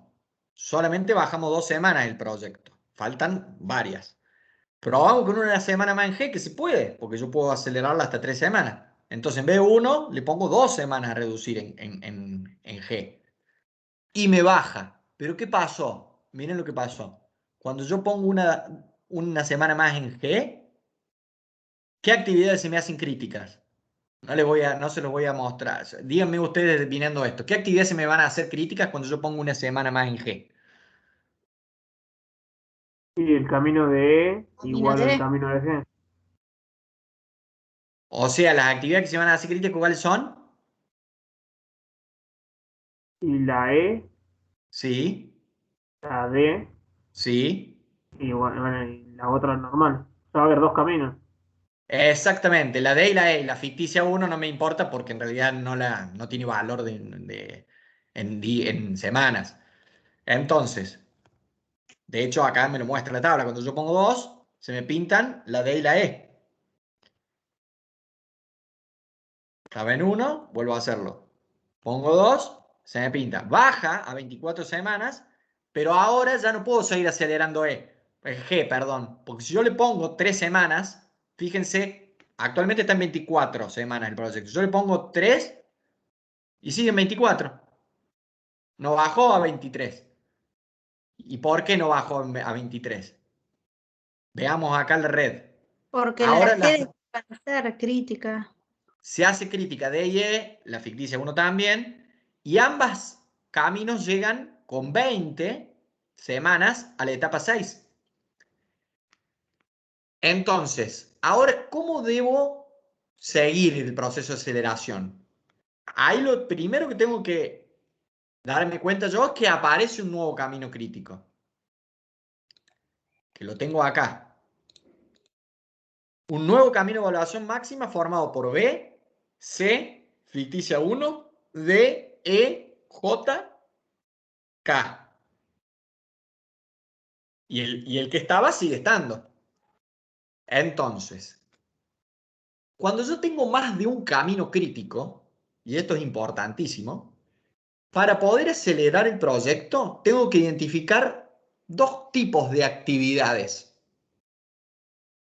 S1: solamente bajamos 2 semanas el proyecto. Faltan varias. Probamos con una semana más en G, que se puede, porque yo puedo acelerarla hasta 3 semanas. Entonces, en vez de 1, le pongo 2 semanas a reducir en G. Y me baja. ¿Pero qué pasó? Miren lo que pasó. Cuando yo pongo una semana más en G, ¿qué actividades se me hacen críticas? No se los voy a mostrar. Díganme ustedes viniendo esto. ¿Qué actividades se me van a hacer críticas cuando yo pongo una semana más en G?
S7: Y el camino de E
S3: Camino
S7: igual
S3: de
S7: al
S3: E.
S7: camino de G.
S1: O sea, las actividades que se van a hacer críticas, ¿cuáles son?
S7: Y la E,
S1: Sí,
S7: la D,
S1: sí.
S7: y bueno, y la otra normal. Va a haber dos caminos.
S1: Exactamente. La D y la E. La ficticia 1 no me importa porque en realidad no tiene valor en semanas. Entonces, de hecho, acá me lo muestra la tabla. Cuando yo pongo 2, se me pintan la D y la E. Estaba en 1, vuelvo a hacerlo. Pongo 2, se me pinta. Baja a 24 semanas, pero ahora ya no puedo seguir acelerando G, perdón. Porque si yo le pongo 3 semanas, fíjense, actualmente está en 24 semanas el proyecto. Yo le pongo 3 y sigue en 24. No bajó a 23. ¿Y por qué no bajó a 23? Veamos acá la red.
S3: Porque
S1: Ahora
S3: la G va a ser crítica.
S1: se hace crítica de y E, la ficticia 1 también, y ambas caminos llegan con 20 semanas a la etapa 6. Entonces, ahora, ¿cómo debo seguir el proceso de aceleración. Ahí lo primero que tengo que darme cuenta yo es que aparece un nuevo camino crítico. Que lo tengo acá. Un nuevo camino de evaluación máxima formado por B, C, ficticia 1, D, E, J, K. Y el que estaba sigue estando. Entonces, cuando yo tengo más de un camino crítico, y esto es importantísimo, para poder acelerar el proyecto, tengo que identificar dos tipos de actividades.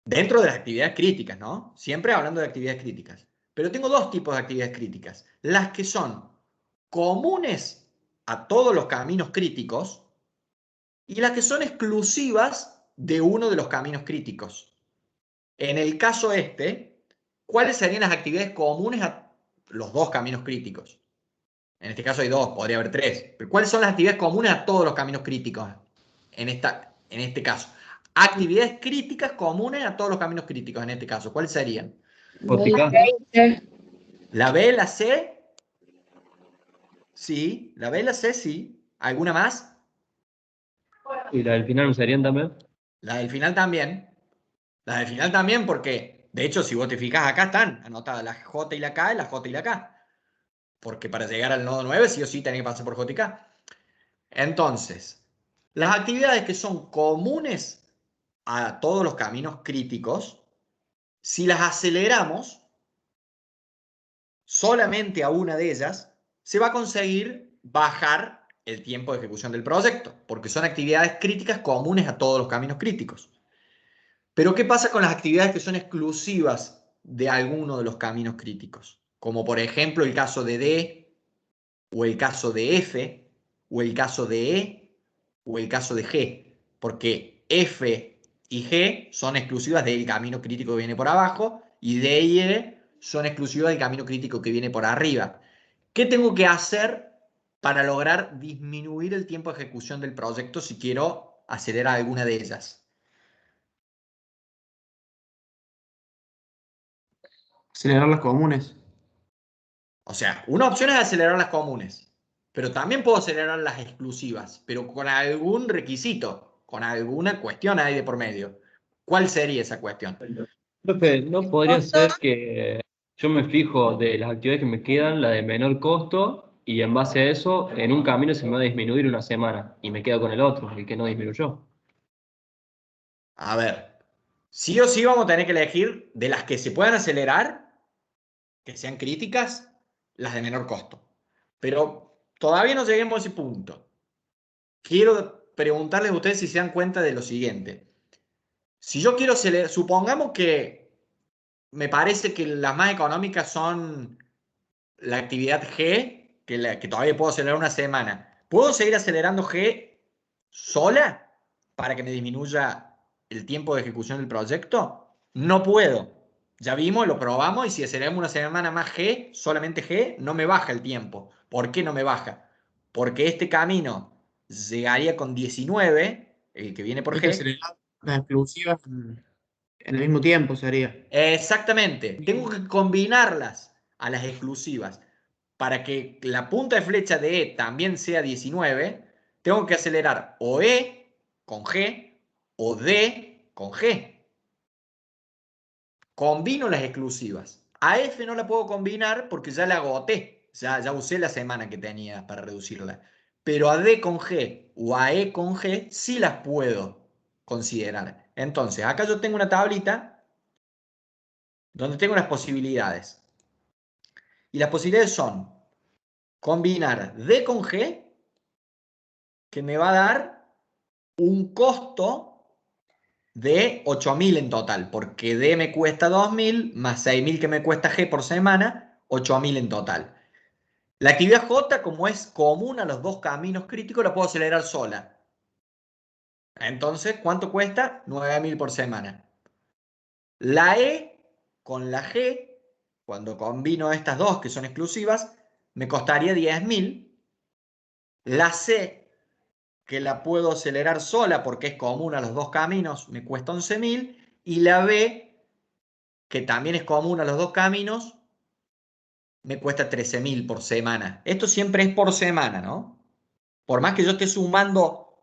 S1: Dentro de las actividades críticas, ¿no? Siempre hablando de actividades críticas. Pero tengo dos tipos de actividades críticas. Las que son comunes a todos los caminos críticos y las que son exclusivas de uno de los caminos críticos. En el caso ¿cuáles serían las actividades comunes a los dos caminos críticos? En este caso hay dos, podría haber tres. Pero ¿cuáles son las actividades comunes a todos los caminos críticos? En este caso. Actividades críticas comunes a todos los caminos críticos en este caso. ¿Cuáles serían?
S4: JK.
S1: La B, la C. Sí. La B, la C, sí. ¿Alguna más?
S4: Y la del final no serían también.
S1: La del final también. La del final también porque, de hecho, si vos te fijas acá están anotadas la J y la K y la J y la K. Porque para llegar al nodo 9 sí o sí tenés que pasar por J y K. Entonces, las actividades que son comunes a todos los caminos críticos, si las aceleramos solamente a una de ellas, se va a conseguir bajar el tiempo de ejecución del proyecto, porque son actividades críticas comunes a todos los caminos críticos. Pero ¿qué pasa con las actividades que son exclusivas de alguno de los caminos críticos? Como por ejemplo el caso de D, o el caso de F, o el caso de E, o el caso de G. Porque F y G son exclusivas del camino crítico que viene por abajo, y D y E son exclusivas del camino crítico que viene por arriba. ¿Qué tengo que hacer para lograr disminuir el tiempo de ejecución del proyecto si quiero acelerar alguna de ellas?
S9: Acelerar las comunes.
S1: O sea, una opción es acelerar las comunes, pero también puedo acelerar las exclusivas, pero con algún requisito, con alguna cuestión ahí de por medio. ¿Cuál sería esa cuestión?
S4: Profe, ¿no podría ser que yo me fijo de las actividades que me quedan, la de menor costo, y en base a eso, en un camino se me va a disminuir una semana y me quedo con el otro, el que no disminuyó?
S1: A ver, sí o sí vamos a tener que elegir de las que se puedan acelerar, que sean críticas, las de menor costo. Pero todavía no lleguemos a ese punto. Quiero preguntarles a ustedes si se dan cuenta de lo siguiente. Si yo quiero acelerar, supongamos que me parece que las más económicas son la actividad G, que todavía puedo acelerar una semana. ¿Puedo seguir acelerando G sola para que me disminuya el tiempo de ejecución del proyecto? No puedo. Ya vimos, lo probamos y si aceleramos una semana más G, solamente G, no me baja el tiempo. ¿Por qué no me baja? Porque este camino llegaría con 19, el que viene por
S9: Hay que
S1: G.
S9: acelerar las exclusivas en el mismo tiempo, sería.
S1: Exactamente. Tengo que combinarlas a las exclusivas. Para que la punta de flecha de E también sea 19, tengo que acelerar o E con G o D con G. Combino las exclusivas. A F no la puedo combinar porque ya la agoté. Ya usé la semana que tenía para reducirla. Pero a D con G o a E con G sí las puedo considerar. Entonces, acá yo tengo una tablita donde tengo las posibilidades. Y las posibilidades son combinar D con G, que me va a dar un costo de 8.000 en total, porque D me cuesta 2.000, más 6.000 que me cuesta G por semana, 8.000 en total. La actividad J, como es común a los dos caminos críticos, la puedo acelerar sola. Entonces, ¿cuánto cuesta? 9.000 por semana. La E con la G, cuando combino estas dos que son exclusivas, me costaría 10.000. La C, que la puedo acelerar sola porque es común a los dos caminos, me cuesta 11.000. Y la B, que también es común a los dos caminos, me cuesta 13.000 por semana. Esto siempre es por semana, ¿no? Por más que yo esté sumando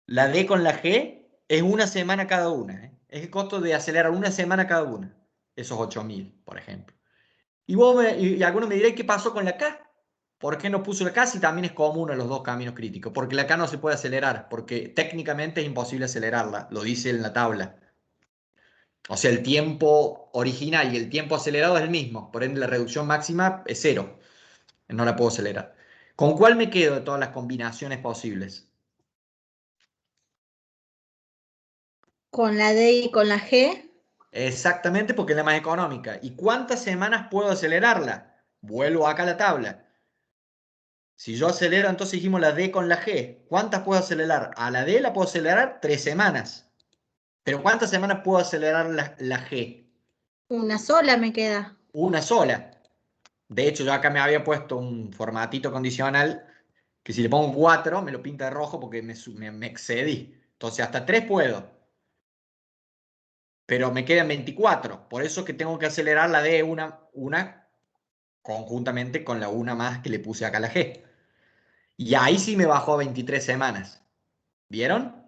S1: la D con la G, es una semana cada una, ¿eh? Es el costo de acelerar una semana cada una, esos 8.000, por ejemplo. Y algunos me dirán, ¿qué pasó con la K? ¿Por qué no puso la K si también es común a los dos caminos críticos? Porque la K no se puede acelerar, porque técnicamente es imposible acelerarla, lo dice en la tabla. O sea, el tiempo original y el tiempo acelerado es el mismo, por ende la reducción máxima es 0. No la puedo acelerar. ¿Con cuál me quedo de todas las combinaciones posibles?
S3: Con la D y con la G.
S1: Exactamente, porque es la más económica. ¿Y cuántas semanas puedo acelerarla? Vuelvo acá a la tabla. Si yo acelero, entonces dijimos la D con la G. ¿Cuántas puedo acelerar? A la D la puedo acelerar 3 semanas. Pero ¿cuántas semanas puedo acelerar la G?
S3: Una sola me queda.
S1: Una sola. De hecho, yo acá me había puesto un formatito condicional que si le pongo 4 me lo pinta de rojo porque me excedí. Entonces hasta 3 puedo. Pero me quedan 24. Por eso que tengo que acelerar la D una conjuntamente con la una más que le puse acá a la G. Y ahí sí me bajó a 23 semanas. ¿Vieron?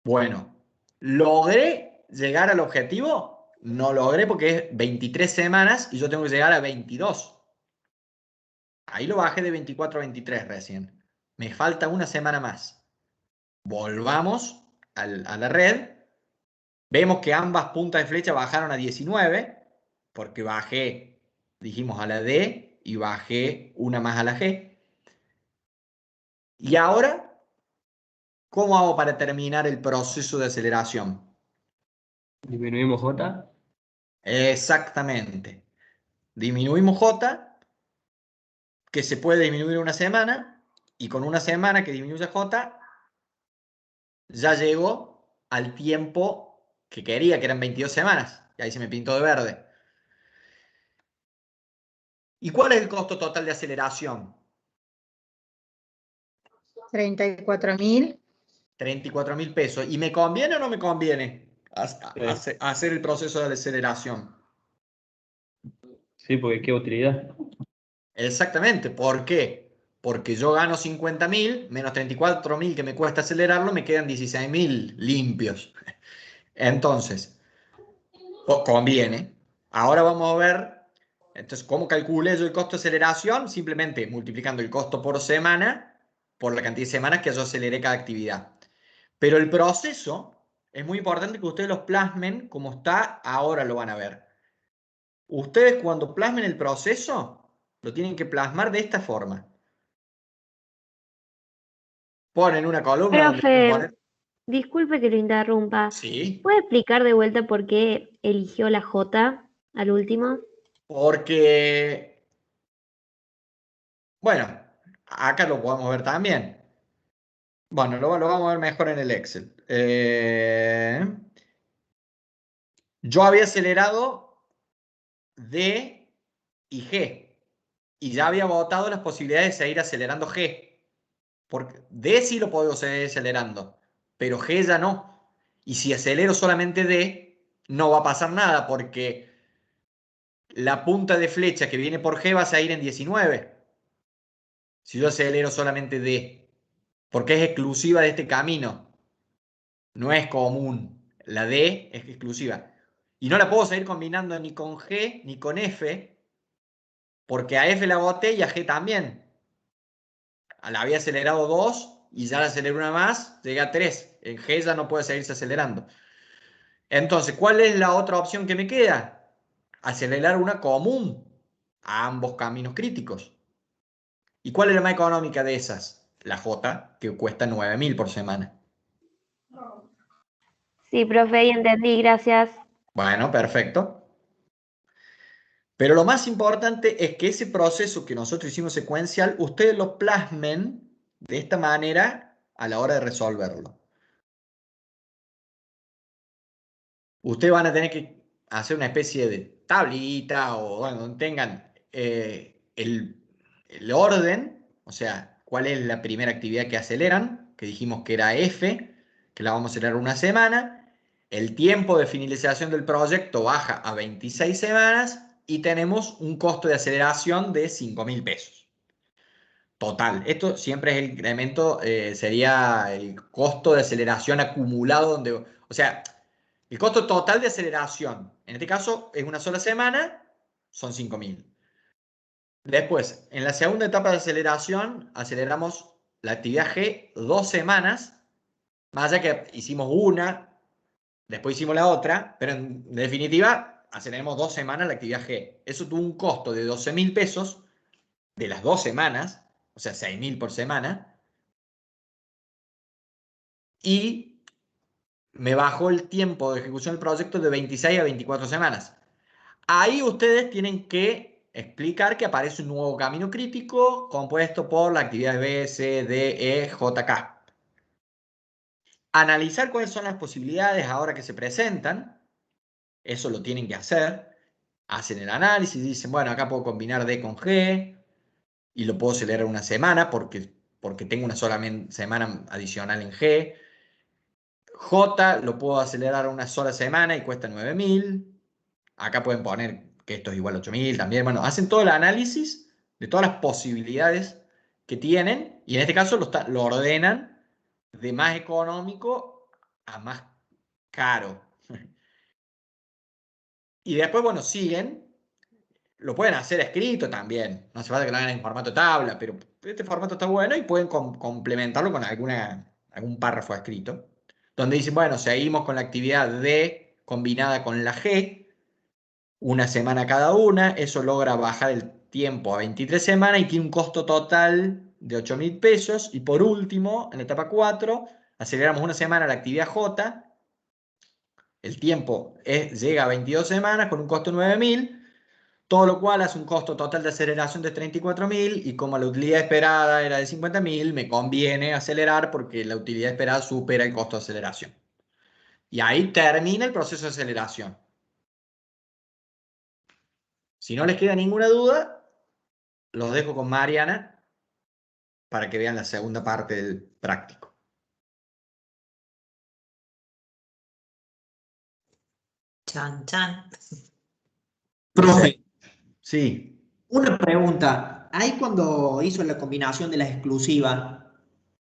S1: Bueno, ¿logré llegar al objetivo? No logré porque es 23 semanas y yo tengo que llegar a 22. Ahí lo bajé de 24 a 23 recién. Me falta una semana más. Volvamos a la red. Vemos que ambas puntas de flecha bajaron a 19 porque bajé, dijimos, a la D y bajé una más a la G. Y ahora, ¿cómo hago para terminar el proceso de aceleración?
S4: Disminuimos J.
S1: Exactamente. Disminuimos J, que se puede disminuir una semana, y con una semana que disminuye J, ya llego al tiempo que quería, que eran 22 semanas. Y ahí se me pintó de verde. ¿Y cuál es el costo total de aceleración?
S3: 34.000.
S1: 34.000 pesos. ¿Y me conviene o no me conviene hacer el proceso de aceleración?
S4: Sí, porque qué utilidad.
S1: Exactamente. ¿Por qué? Porque yo gano 50.000 menos 34.000 que me cuesta acelerarlo, me quedan 16.000 limpios. Entonces, conviene. Ahora vamos a ver, entonces, ¿cómo calculé yo el costo de aceleración? Simplemente multiplicando el costo por semana por la cantidad de semanas que yo aceleré cada actividad. Pero el proceso es muy importante que ustedes los plasmen como está, ahora lo van a ver. Ustedes cuando plasmen el proceso, lo tienen que plasmar de esta forma. Ponen una columna donde pueden
S5: Profe,
S1: poner...
S5: disculpe que lo interrumpa.
S1: Sí,
S5: ¿Puede explicar de vuelta por qué eligió la J al último?
S1: porque, bueno, acá lo podemos ver también. Bueno, lo vamos a ver mejor en el Excel. Yo había acelerado D y G. Y ya había votado las posibilidades de seguir acelerando G. Porque D sí lo puedo seguir acelerando, pero G ya no. Y si acelero solamente D, no va a pasar nada porque la punta de flecha que viene por G va a salir en 19. Si yo acelero solamente D, porque es exclusiva de este camino. No es común. La D es exclusiva. Y no la puedo seguir combinando ni con G ni con F, porque a F la boté y a G también. La había acelerado 2 y ya la aceleré una más, llegué a 3. En G ya no puede seguirse acelerando. Entonces, ¿cuál es la otra opción que me queda? Acelerar una común a ambos caminos críticos. ¿Y cuál es la más económica de esas? La J, que cuesta 9.000 por semana.
S5: Sí, profe, ahí entendí, gracias.
S1: Bueno, perfecto. Pero lo más importante es que ese proceso que nosotros hicimos secuencial, ustedes lo plasmen de esta manera a la hora de resolverlo. Ustedes van a tener que hacer una especie de tablita o bueno, donde tengan el orden, o sea, cuál es la primera actividad que aceleran, que dijimos que era F, que la vamos a acelerar una semana, el tiempo de finalización del proyecto baja a 26 semanas y tenemos un costo de aceleración de 5.000 pesos. Total, esto siempre es el incremento, sería el costo de aceleración acumulado, o sea, el costo total de aceleración, en este caso es una sola semana, son 5.000. Después, en la segunda etapa de aceleración, aceleramos la actividad G 2 semanas, más allá que hicimos una, después hicimos la otra, pero en definitiva, aceleramos 2 semanas la actividad G. Eso tuvo un costo de 12.000 pesos de las 2 semanas, o sea, 6.000 por semana, y me bajó el tiempo de ejecución del proyecto de 26 a 24 semanas. Ahí ustedes tienen que explicar que aparece un nuevo camino crítico compuesto por la actividad B, C, D, E, J, K. Analizar cuáles son las posibilidades ahora que se presentan, eso lo tienen que hacer. Hacen el análisis, dicen, bueno, acá puedo combinar D con G y lo puedo acelerar una semana porque tengo una sola semana adicional en G. J lo puedo acelerar una sola semana y cuesta 9.000. Acá pueden poner que esto es igual a 8.000 también. Bueno, hacen todo el análisis de todas las posibilidades que tienen y en este caso lo ordenan de más económico a más caro. Y después, bueno, siguen. Lo pueden hacer escrito también. No hace falta que lo hagan en formato tabla, pero este formato está bueno y pueden complementarlo con algún párrafo escrito. Donde dicen, bueno, seguimos con la actividad D combinada con la G, una semana cada una, eso logra bajar el tiempo a 23 semanas y tiene un costo total de 8.000 pesos. Y por último, en la etapa 4, aceleramos una semana la actividad J, el tiempo llega a 22 semanas con un costo de 9.000, todo lo cual hace un costo total de aceleración de 34.000 y como la utilidad esperada era de 50.000, me conviene acelerar porque la utilidad esperada supera el costo de aceleración. Y ahí termina el proceso de aceleración. Si no les queda ninguna duda, los dejo con Mariana para que vean la segunda parte del práctico.
S10: Chan, chan.
S9: Profe,
S1: Sí,
S9: una pregunta. Ahí cuando hizo la combinación de las exclusivas,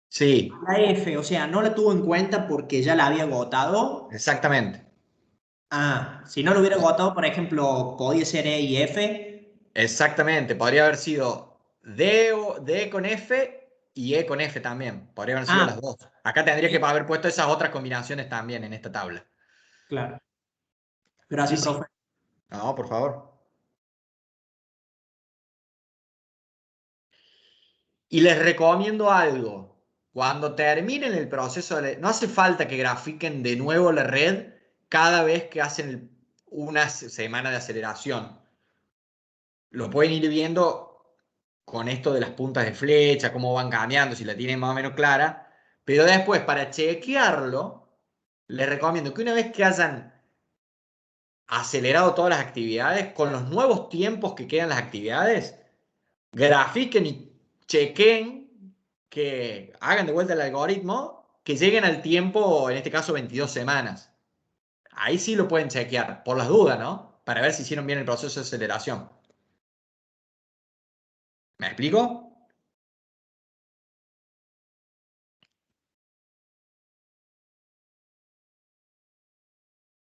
S1: sí,
S9: la F, o sea, no la tuvo en cuenta porque ya la había agotado.
S1: exactamente.
S9: Ah, si no lo hubiera agotado, por ejemplo, podía ser E y F.
S1: Exactamente. Podría haber sido D con F y E con F también. Podría haber sido
S9: Ah,
S1: las dos. Acá tendría que haber puesto esas otras combinaciones también en esta tabla.
S9: claro.
S1: Sí,
S9: Gracias,
S1: sí.
S9: profe.
S1: No, por favor. Y les recomiendo algo. Cuando terminen el proceso, no hace falta que grafiquen de nuevo la red cada vez que hacen una semana de aceleración. Lo pueden ir viendo con esto de las puntas de flecha, cómo van cambiando, si la tienen más o menos clara. Pero después, para chequearlo, les recomiendo que una vez que hayan acelerado todas las actividades, con los nuevos tiempos que quedan las actividades, grafiquen y chequen, que hagan de vuelta el algoritmo, que lleguen al tiempo, en este caso 22 semanas. Ahí sí lo pueden chequear, por las dudas, ¿no? Para ver si hicieron bien el proceso de aceleración. ¿Me explico?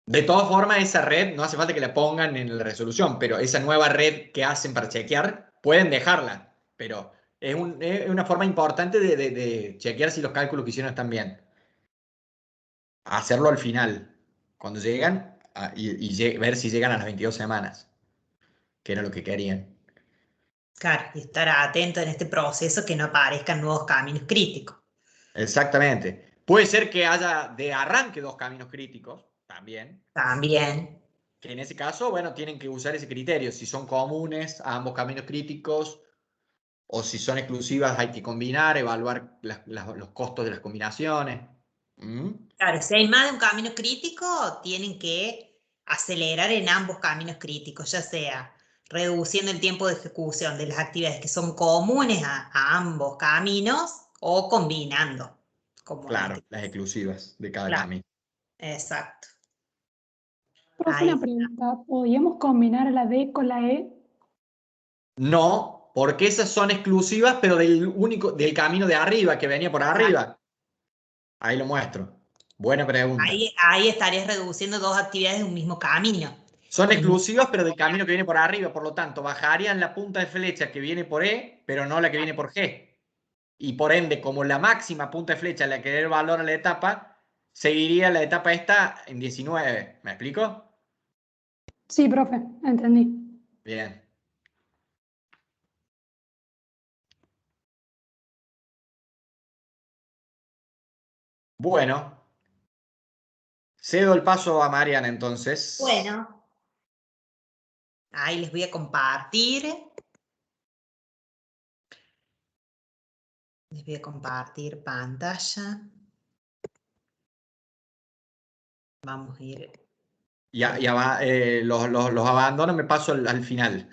S1: De todas formas, esa red no hace falta que la pongan en la resolución, pero esa nueva red que hacen para chequear, pueden dejarla. Pero es una forma importante de chequear si los cálculos que hicieron están bien. Hacerlo al final, cuando llegan, y ver si llegan a las 22 semanas, que era lo que querían.
S10: Claro, y estar atento en este proceso que no aparezcan nuevos caminos críticos.
S1: Exactamente. Puede ser que haya de arranque dos caminos críticos, también.
S10: También.
S1: Que en ese caso, bueno, tienen que usar ese criterio. Si son comunes a ambos caminos críticos o si son exclusivas, hay que combinar, evaluar los costos de las combinaciones. ¿Mm?
S10: Claro, si hay más de un camino crítico, tienen que acelerar en ambos caminos críticos, ya sea reduciendo el tiempo de ejecución de las actividades que son comunes a ambos caminos o combinando. Como en
S1: Claro,
S10: este
S1: las
S10: caso.
S1: exclusivas de cada
S10: Claro,
S1: camino.
S10: exacto.
S11: Profe,
S10: Ahí
S11: una pregunta. ¿Podríamos combinar la D con la E?
S1: No, porque esas son exclusivas, pero del camino de arriba, que venía por arriba. Ahí lo muestro. Buena pregunta.
S10: ahí estarías reduciendo dos actividades de un mismo camino.
S1: Son exclusivas, pero del camino que viene por arriba, por lo tanto, bajarían la punta de flecha que viene por E, pero no la que viene por G. Y por ende, como la máxima punta de flecha la que da el valor a la etapa, seguiría la etapa esta en 19. ¿Me explico?
S11: Sí, profe, entendí.
S1: Bien. Bueno, cedo el paso a Mariana entonces.
S10: Bueno, ahí les voy a compartir. Les voy a compartir pantalla. Vamos a ir.
S1: Ya va, los abandono, me paso al final.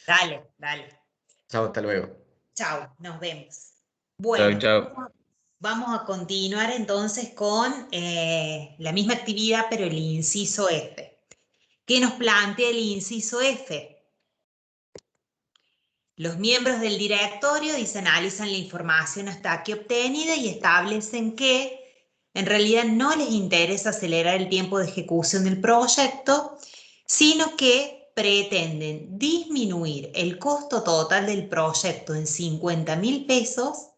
S10: Dale, dale.
S1: Chao, hasta luego.
S10: Chao, nos vemos. Bueno,
S2: Chau.
S10: vamos a continuar entonces con la misma actividad, pero el inciso F. ¿Qué nos plantea el inciso F? Los miembros del directorio analizan la información hasta aquí obtenida y establecen que en realidad no les interesa acelerar el tiempo de ejecución del proyecto, sino que pretenden disminuir el costo total del proyecto en 50.000 pesos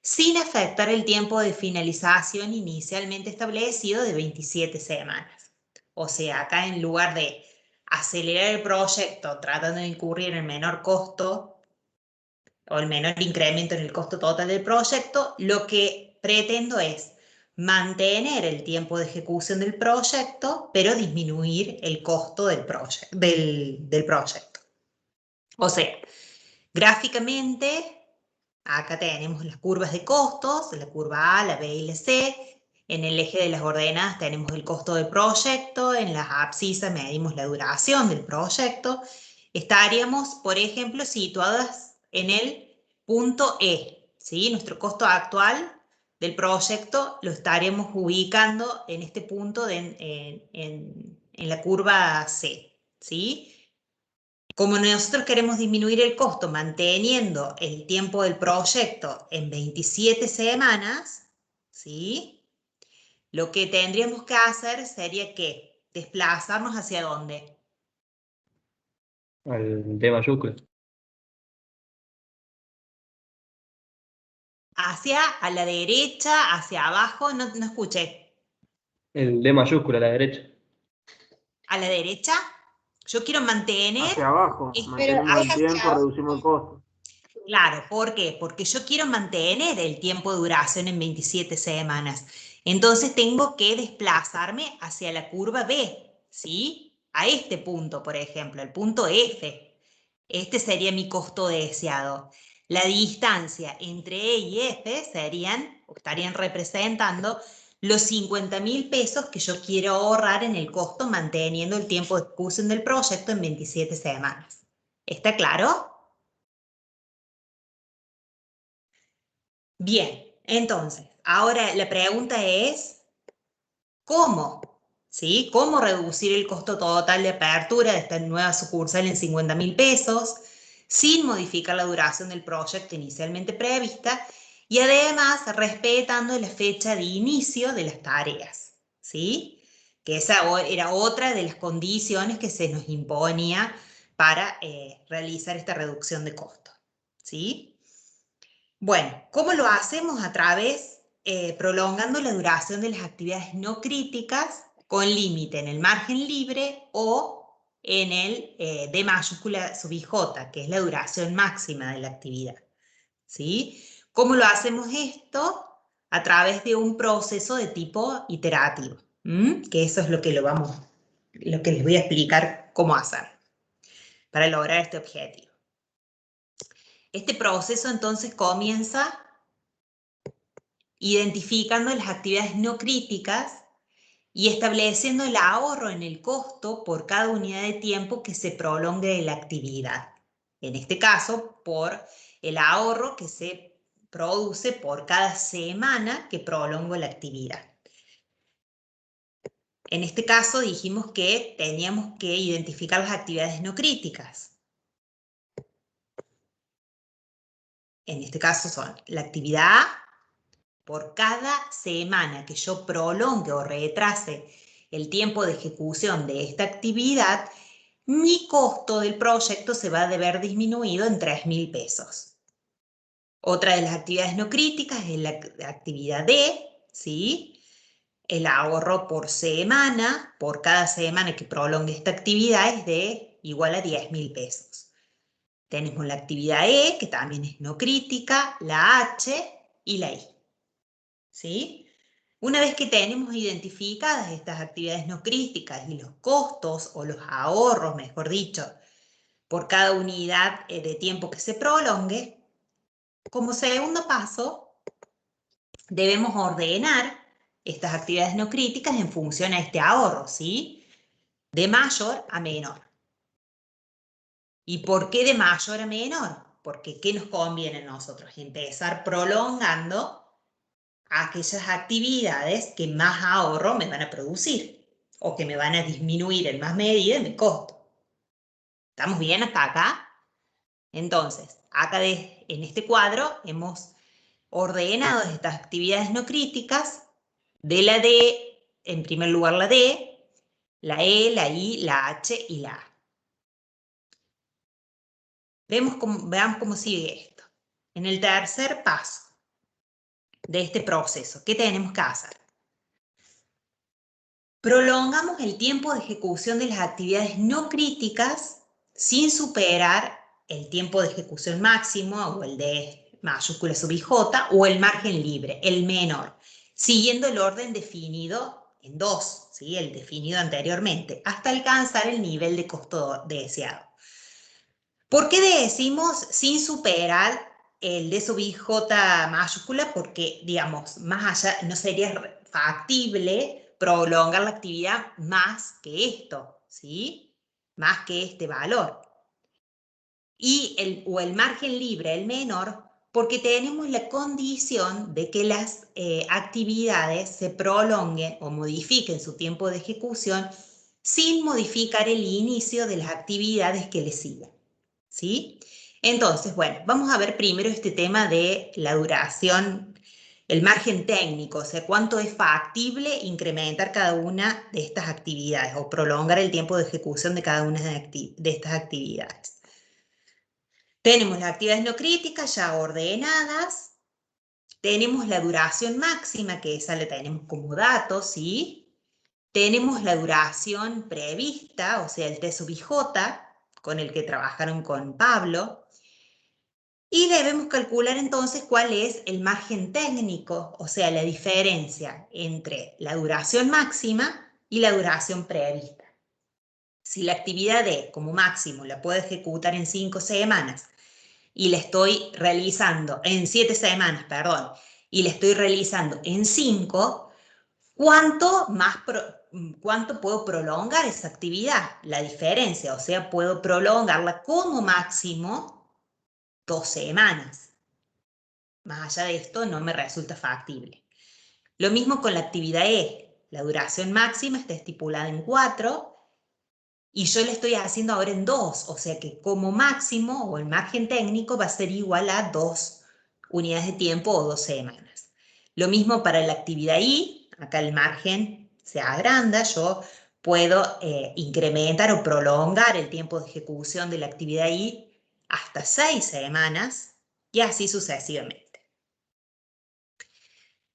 S10: sin afectar el tiempo de finalización inicialmente establecido de 27 semanas. O sea, acá en lugar de acelerar el proyecto tratando de incurrir en el menor costo o el menor incremento en el costo total del proyecto, lo que pretendo es mantener el tiempo de ejecución del proyecto, pero disminuir el costo del proyecto. O sea, gráficamente, acá tenemos las curvas de costos, la curva A, la B y la C. En el eje de las ordenadas tenemos el costo del proyecto, en las abscisas medimos la duración del proyecto. Estaríamos, por ejemplo, situadas en el punto E, ¿sí? Nuestro costo actual del proyecto lo estaremos ubicando en este punto en la curva C, ¿sí? Como nosotros queremos disminuir el costo manteniendo el tiempo del proyecto en 27 semanas, ¿sí? Lo que tendríamos que hacer sería que desplazarnos hacia dónde.
S4: Al D mayúscula.
S10: Hacia a la derecha, hacia abajo, no escuché.
S4: El D mayúscula a la derecha.
S10: ¿A la derecha? Yo quiero mantener...
S7: Hacia abajo, mantenemos el tiempo, reducimos el costo.
S10: Claro, ¿por qué? Porque yo quiero mantener el tiempo de duración en 27 semanas. Entonces tengo que desplazarme hacia la curva B, ¿sí? A este punto, por ejemplo, el punto F. Este sería mi costo deseado. La distancia entre E y F estarían representando los 50.000 pesos que yo quiero ahorrar en el costo manteniendo el tiempo de ejecución del proyecto en 27 semanas. ¿Está claro? Bien, entonces, ahora la pregunta es, ¿cómo? ¿Sí? ¿Cómo reducir el costo total de apertura de esta nueva sucursal en 50.000 pesos sin modificar la duración del proyecto inicialmente prevista y además respetando la fecha de inicio de las tareas? ¿Sí? Que esa era otra de las condiciones que se nos imponía para realizar esta reducción de costo. ¿Sí? Bueno, ¿cómo lo hacemos? A través, prolongando la duración de las actividades no críticas con límite en el margen libre o en el D mayúscula sub IJ, que es la duración máxima de la actividad. ¿Sí? ¿Cómo lo hacemos esto? A través de un proceso de tipo iterativo, que eso es lo que les voy a explicar cómo hacer para lograr este objetivo. Este proceso entonces comienza identificando las actividades no críticas y estableciendo el ahorro en el costo por cada unidad de tiempo que se prolongue de la actividad. En este caso, por el ahorro que se produce por cada semana que prolongo la actividad. en este caso dijimos que teníamos que identificar las actividades no críticas. En este caso son la actividad A. Por cada semana que yo prolongue o retrase el tiempo de ejecución de esta actividad, mi costo del proyecto se va a ver disminuido en 3.000 pesos. Otra de las actividades no críticas es la actividad D, ¿sí? El ahorro por semana, por cada semana que prolongue esta actividad es de igual a 10.000 pesos. Tenemos la actividad E, que también es no crítica, la H y la I. ¿Sí? Una vez que tenemos identificadas estas actividades no críticas y los costos o los ahorros, mejor dicho, por cada unidad de tiempo que se prolongue, como segundo paso, debemos ordenar estas actividades no críticas en función a este ahorro, ¿sí? De mayor a menor. ¿Y por qué de mayor a menor? Porque ¿qué nos conviene a nosotros? Empezar prolongando aquellas actividades que más ahorro me van a producir o que me van a disminuir en más medida mi costo. ¿Estamos bien hasta acá? Entonces, acá en este cuadro hemos ordenado estas actividades no críticas de la D, en primer lugar la D, la E, la I, la H y la A. Veamos cómo sigue esto. En el tercer paso de este proceso, ¿qué tenemos que hacer? Prolongamos el tiempo de ejecución de las actividades no críticas sin superar el tiempo de ejecución máximo o el de mayúscula sub IJ o el margen libre, el menor, siguiendo el orden definido en 2, ¿sí? El definido anteriormente, hasta alcanzar el nivel de costo deseado. ¿Por qué decimos sin superar el D sub IJ mayúscula? Porque, digamos, más allá no sería factible prolongar la actividad más que esto, ¿sí? Más que este valor. Y el margen libre, el menor, porque tenemos la condición de que las actividades se prolonguen o modifiquen su tiempo de ejecución sin modificar el inicio de las actividades que le sigan, ¿sí? Entonces, bueno, vamos a ver primero este tema de la duración, el margen técnico, o sea, cuánto es factible incrementar cada una de estas actividades o prolongar el tiempo de ejecución de cada una de estas actividades. Tenemos las actividades no críticas ya ordenadas, tenemos la duración máxima, que esa la tenemos como dato, ¿sí? Tenemos la duración prevista, o sea, el T sub IJ, con el que trabajaron con Pablo, y debemos calcular entonces cuál es el margen técnico, o sea, la diferencia entre la duración máxima y la duración prevista. Si la actividad D, como máximo, la puedo ejecutar en 5 semanas, y la estoy realizando en 7 semanas, perdón, y la estoy realizando en 5, ¿cuánto puedo prolongar esa actividad? La diferencia, o sea, puedo prolongarla como máximo 2 semanas. Más allá de esto no me resulta factible. Lo mismo con la actividad E. La duración máxima está estipulada en 4 y yo la estoy haciendo ahora en 2, o sea que como máximo o el margen técnico va a ser igual a 2 unidades de tiempo o 2 semanas. Lo mismo para la actividad I, acá el margen se agranda, yo puedo incrementar o prolongar el tiempo de ejecución de la actividad I hasta 6 semanas y así sucesivamente.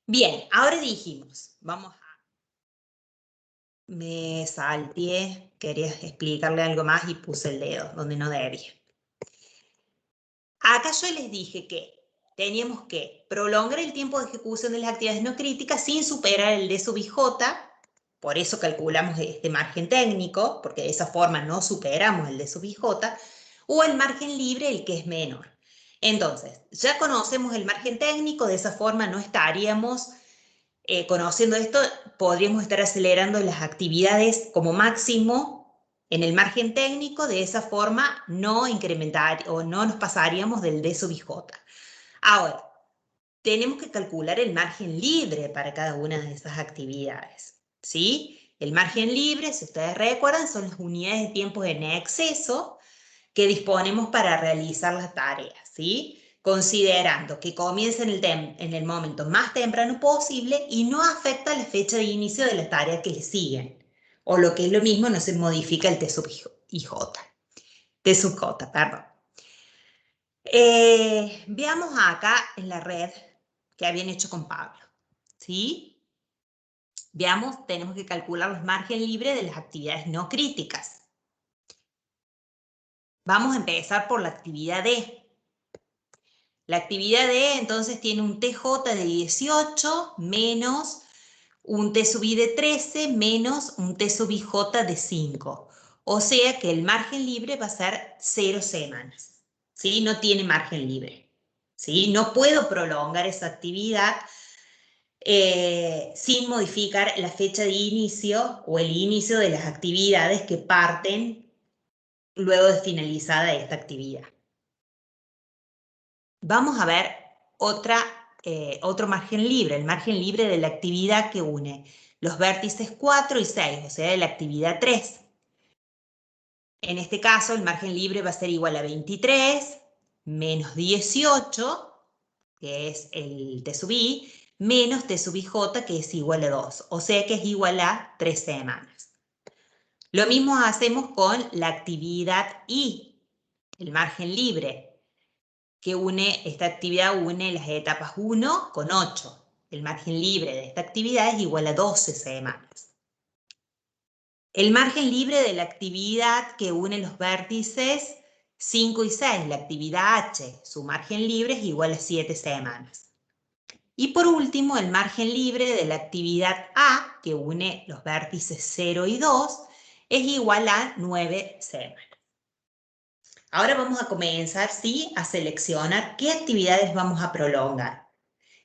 S10: Bien, ahora dijimos, vamos a... Me salteé, quería explicarle algo más y puse el dedo donde no debía. Acá yo les dije que teníamos que prolongar el tiempo de ejecución de las actividades no críticas sin superar el D sub IJ, por eso calculamos este margen técnico, porque de esa forma no superamos el D sub IJ, o el margen libre, el que es menor. Entonces, ya conocemos el margen técnico, de esa forma no estaríamos... conociendo esto, podríamos estar acelerando las actividades como máximo en el margen técnico, de esa forma no incrementar o no nos pasaríamos del D sub IJ. Ahora, tenemos que calcular el margen libre para cada una de esas actividades, ¿sí? El margen libre, si ustedes recuerdan, son las unidades de tiempo en exceso que disponemos para realizar las tareas, ¿sí? Considerando que comienza en el momento más temprano posible y no afecta la fecha de inicio de las tareas que le siguen. O lo que es lo mismo, no se modifica el T sub J. T sub J, perdón. Veamos acá en la red que habían hecho con Pablo, ¿sí? Veamos, tenemos que calcular los margen libres de las actividades no críticas. Vamos a empezar por la actividad D. La actividad D entonces tiene un TJ de 18 menos un T sub I de 13 menos un T sub IJ de 5. O sea que el margen libre va a ser 0 semanas. ¿Sí? No tiene margen libre. ¿Sí? No puedo prolongar esa actividad sin modificar la fecha de inicio o el inicio de las actividades que parten luego de finalizada esta actividad. Vamos a ver otro margen libre, el margen libre de la actividad que une los vértices 4 y 6, o sea, de la actividad 3. En este caso, el margen libre va a ser igual a 23 menos 18, que es el T sub I, menos T sub IJ, que es igual a 2, o sea que es igual a 3 semanas. Lo mismo hacemos con la actividad I, el margen libre, que esta actividad une las etapas 1 con 8. El margen libre de esta actividad es igual a 12 semanas. El margen libre de la actividad que une los vértices 5 y 6, la actividad H, su margen libre es igual a 7 semanas. Y por último, el margen libre de la actividad A, que une los vértices 0 y 2, es igual a 9 semanas. Ahora vamos a comenzar, ¿sí?, a seleccionar qué actividades vamos a prolongar,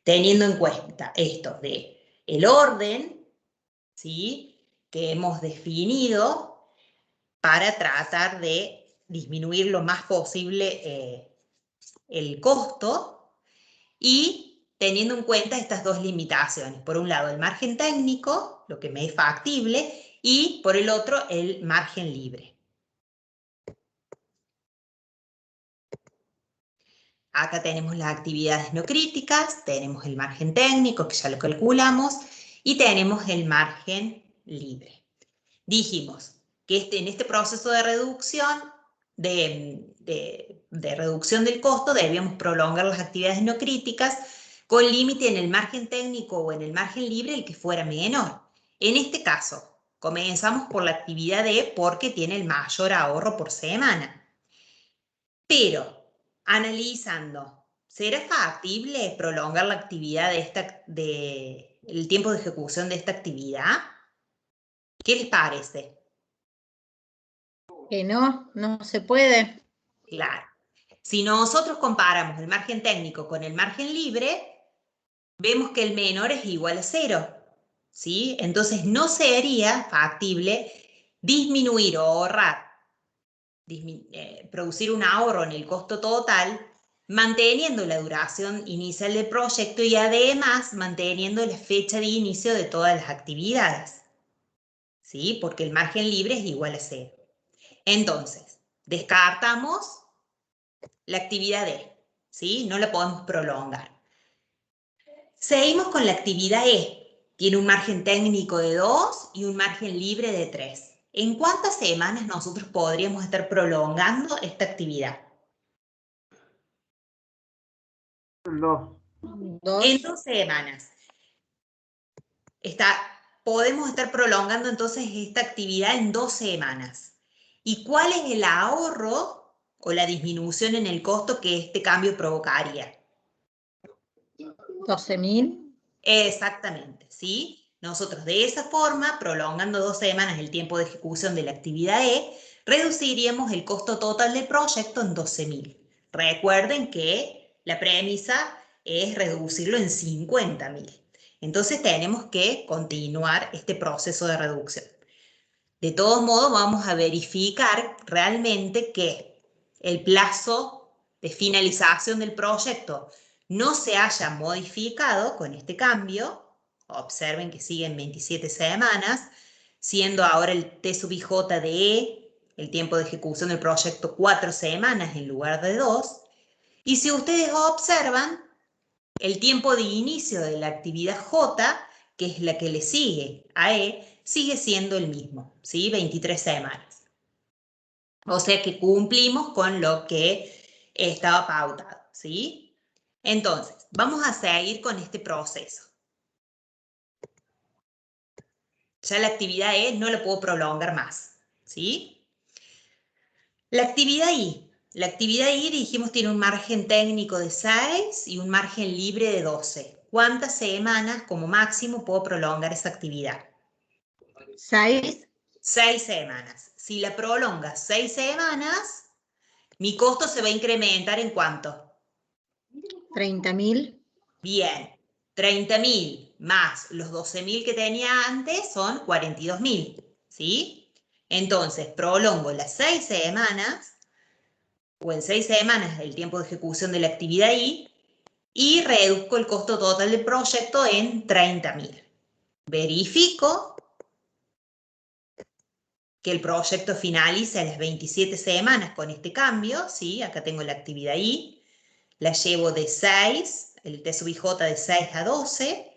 S10: teniendo en cuenta esto de el orden, ¿sí?, que hemos definido para tratar de disminuir lo más posible el costo y teniendo en cuenta estas dos limitaciones. Por un lado, el margen técnico, lo que me es factible, y por el otro, el margen libre. Acá tenemos las actividades no críticas, tenemos el margen técnico, que ya lo calculamos, y tenemos el margen libre. Dijimos que en este proceso de reducción, de reducción del costo, debíamos prolongar las actividades no críticas con límite en el margen técnico o en el margen libre, el que fuera menor. En este caso, comenzamos por la actividad D porque tiene el mayor ahorro por semana. Pero analizando, ¿será factible prolongar la actividad el tiempo de ejecución de esta actividad? ¿Qué les parece?
S3: Que no se puede.
S10: Claro. Si nosotros comparamos el margen técnico con el margen libre, vemos que el menor es igual a 0. ¿Sí? Entonces no sería factible disminuir o ahorrar, producir un ahorro en el costo total, manteniendo la duración inicial del proyecto y además manteniendo la fecha de inicio de todas las actividades. ¿Sí? Porque el margen libre es igual a 0. Entonces, descartamos la actividad D, ¿sí? No la podemos prolongar. Seguimos con la actividad E. Tiene un margen técnico de 2 y un margen libre de 3. ¿En cuántas semanas nosotros podríamos estar prolongando esta actividad?
S7: En 2.
S10: En 2 semanas. Podemos estar prolongando entonces esta actividad en 2 semanas. ¿Y cuál es el ahorro o la disminución en el costo que este cambio provocaría?
S3: 12.000.
S10: Exactamente, ¿sí? Nosotros de esa forma, prolongando 2 semanas el tiempo de ejecución de la actividad E, reduciríamos el costo total del proyecto en 12.000. Recuerden que la premisa es reducirlo en 50.000. Entonces tenemos que continuar este proceso de reducción. De todos modos, vamos a verificar realmente que el plazo de finalización del proyecto no se haya modificado con este cambio. Observen que siguen 27 semanas, siendo ahora el T sub IJ de E, el tiempo de ejecución del proyecto 4 semanas en lugar de 2. Y si ustedes observan, el tiempo de inicio de la actividad J, que es la que le sigue a E, sigue siendo el mismo, ¿sí? 23 semanas. O sea que cumplimos con lo que estaba pautado, ¿sí? Entonces, vamos a seguir con este proceso. Ya la actividad E no la puedo prolongar más, ¿sí? La actividad I. La actividad I, dijimos, tiene un margen técnico de 6 y un margen libre de 12. ¿Cuántas semanas como máximo puedo prolongar esa actividad?
S3: 6.
S10: 6 semanas. Si la prolongas 6 semanas, mi costo se va a incrementar ¿en cuánto?
S3: 30.000.
S10: Bien, 30.000 más los 12.000 que tenía antes son 42.000, ¿sí? Entonces, prolongo las 6 semanas, o en 6 semanas el tiempo de ejecución de la actividad I, y reduzco el costo total del proyecto en 30.000. Verifico que el proyecto finalice a las 27 semanas con este cambio, ¿sí? Acá tengo la actividad I, la llevo de 6, el T sub IJ de 6 a 12,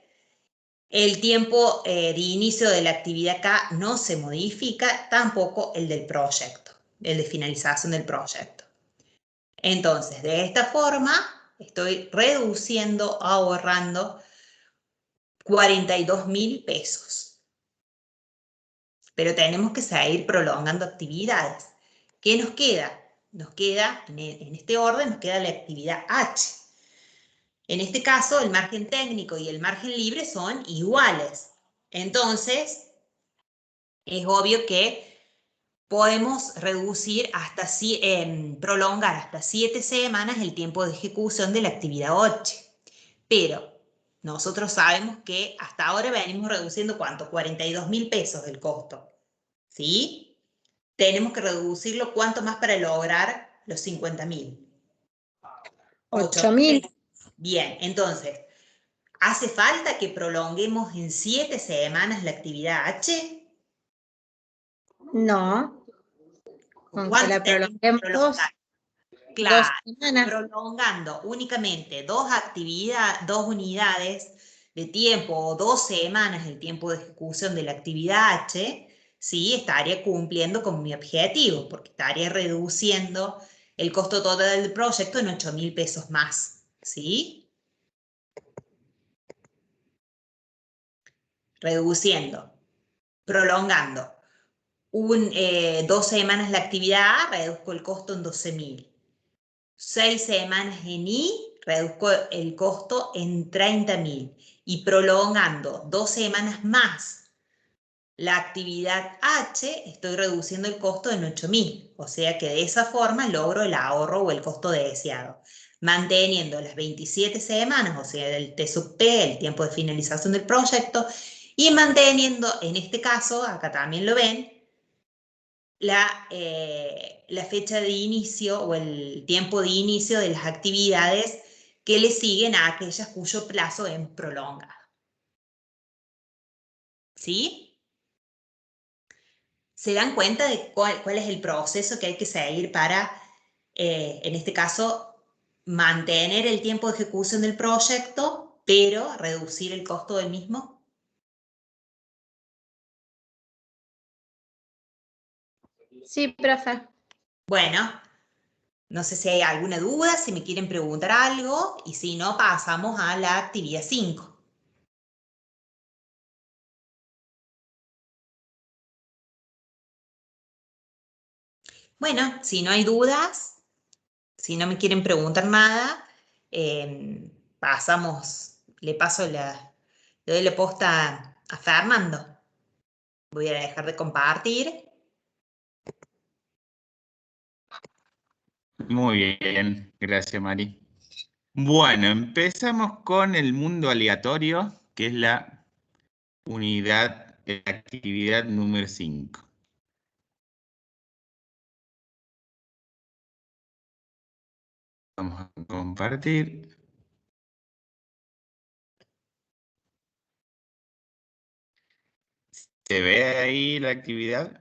S10: el tiempo de inicio de la actividad K no se modifica, tampoco el del proyecto, el de finalización del proyecto. Entonces, de esta forma, estoy reduciendo, ahorrando 42.000 pesos. Pero tenemos que seguir prolongando actividades. ¿Qué nos queda? Nos queda, en este orden, nos queda la actividad H. En este caso, el margen técnico y el margen libre son iguales. Entonces, es obvio que podemos reducir hasta, prolongar hasta 7 semanas el tiempo de ejecución de la actividad 8. Pero nosotros sabemos que hasta ahora venimos reduciendo ¿cuánto? 42.000 pesos del costo. ¿Sí? Tenemos que reducirlo ¿cuánto más para lograr los 50.000?
S3: 8.000.
S10: Bien, entonces, ¿hace falta que prolonguemos en 7 semanas la actividad H?
S3: No. Aunque la prolonguemos
S10: Claro,
S3: 2 semanas.
S10: prolongando únicamente 2 unidades de tiempo o 2 semanas el tiempo de ejecución de la actividad H, sí, estaría cumpliendo con mi objetivo, porque estaría reduciendo el costo total del proyecto en 8.000 pesos más, ¿sí? Reduciendo, prolongando 2 semanas la actividad A, reduzco el costo en 12.000. 6 semanas en I, reduzco el costo en 30.000. Y prolongando 2 semanas más la actividad H, estoy reduciendo el costo en 8.000. O sea que de esa forma logro el ahorro o el costo deseado. Manteniendo las 27 semanas, o sea, el T sub P, el tiempo de finalización del proyecto, y manteniendo, en este caso, acá también lo ven, la fecha de inicio o el tiempo de inicio de las actividades que le siguen a aquellas cuyo plazo es prolongado. ¿Sí? ¿Se dan cuenta de cuál es el proceso que hay que seguir para, en este caso, mantener el tiempo de ejecución del proyecto, pero reducir el costo del mismo?
S3: Sí, profe.
S10: Bueno, no sé si hay alguna duda, si me quieren preguntar algo, y si no, pasamos a la actividad 5. Bueno, si no hay dudas, si no me quieren preguntar nada, pasamos, le doy la posta a Fernando. Voy a dejar de compartir.
S2: Muy bien, gracias Mari. Bueno, empezamos con el mundo aleatorio, que es la unidad de actividad número 5. Vamos a compartir. ¿Se ve ahí la actividad?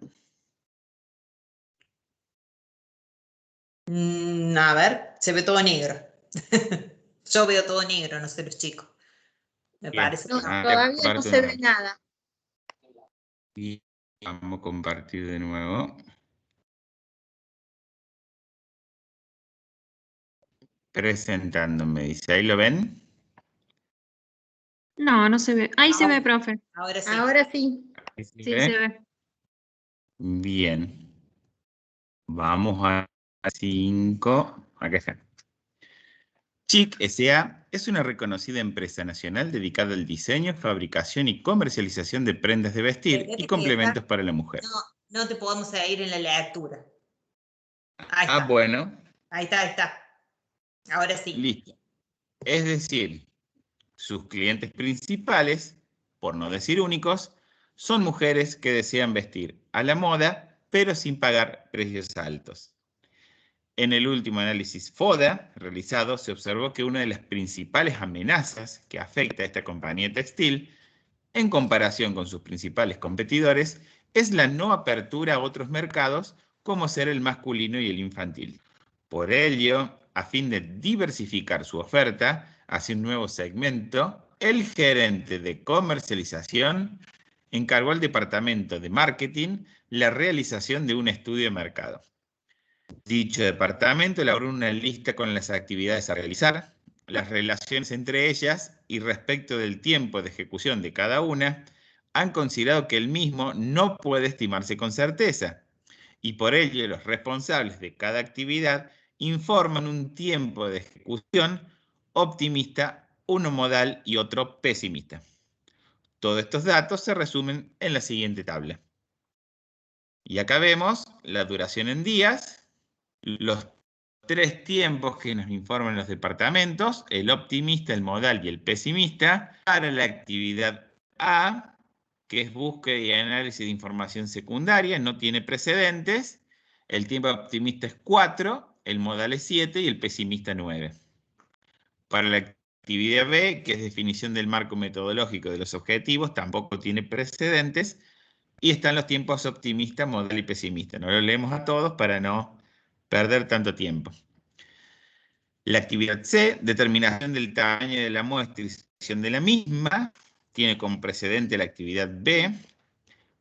S10: A ver, se ve todo negro. Yo veo todo negro, no sé los chicos. Me
S2: Bien.
S10: parece que
S3: No,
S10: no.
S3: todavía no
S2: Comparto
S3: se
S2: de
S3: ve
S2: nuevo.
S3: nada.
S2: Y vamos a compartir de nuevo. Presentando, me dice. ¿Ahí lo ven?
S5: No, no se ve. Ahí se ve, profe.
S10: Ahora sí.
S3: Ahora sí.
S2: ¿Ahí se
S5: Sí,
S2: ve?
S5: se ve.
S2: Bien. Vamos a 5. Acá está. Chic S.A. es una reconocida empresa nacional dedicada al diseño, fabricación y comercialización de prendas de vestir
S10: Espera
S2: y
S10: que
S2: complementos para la mujer.
S10: no te podemos ir en la lectura. Ahí está.
S2: Bueno,
S10: Ahí está, ahí está. Ahora sí.
S2: listo. Es decir, sus clientes principales, por no decir únicos, son mujeres que desean vestir a la moda, pero sin pagar precios altos. En el último análisis FODA realizado, se observó que una de las principales amenazas que afecta a esta compañía textil, en comparación con sus principales competidores, es la no apertura a otros mercados, como ser el masculino y el infantil. Por ello, a fin de diversificar su oferta hacia un nuevo segmento, el gerente de comercialización encargó al departamento de marketing la realización de un estudio de mercado. Dicho departamento elaboró una lista con las actividades a realizar, las relaciones entre ellas y respecto del tiempo de ejecución de cada una, han considerado que el mismo no puede estimarse con certeza, y por ello los responsables de cada actividad informan un tiempo de ejecución optimista, uno modal y otro pesimista. Todos estos datos se resumen en la siguiente tabla. Y acá vemos la duración en días, los 3 tiempos que nos informan los departamentos, el optimista, el modal y el pesimista, para la actividad A, que es búsqueda y análisis de información secundaria, no tiene precedentes, el tiempo optimista es 4, el modal es 7 y el pesimista 9. Para la actividad B, que es definición del marco metodológico de los objetivos, tampoco tiene precedentes, y están los tiempos optimista, modal y pesimista. No lo leemos a todos para no perder tanto tiempo. La actividad C, determinación del tamaño de la muestra y selección de la misma, tiene como precedente la actividad B.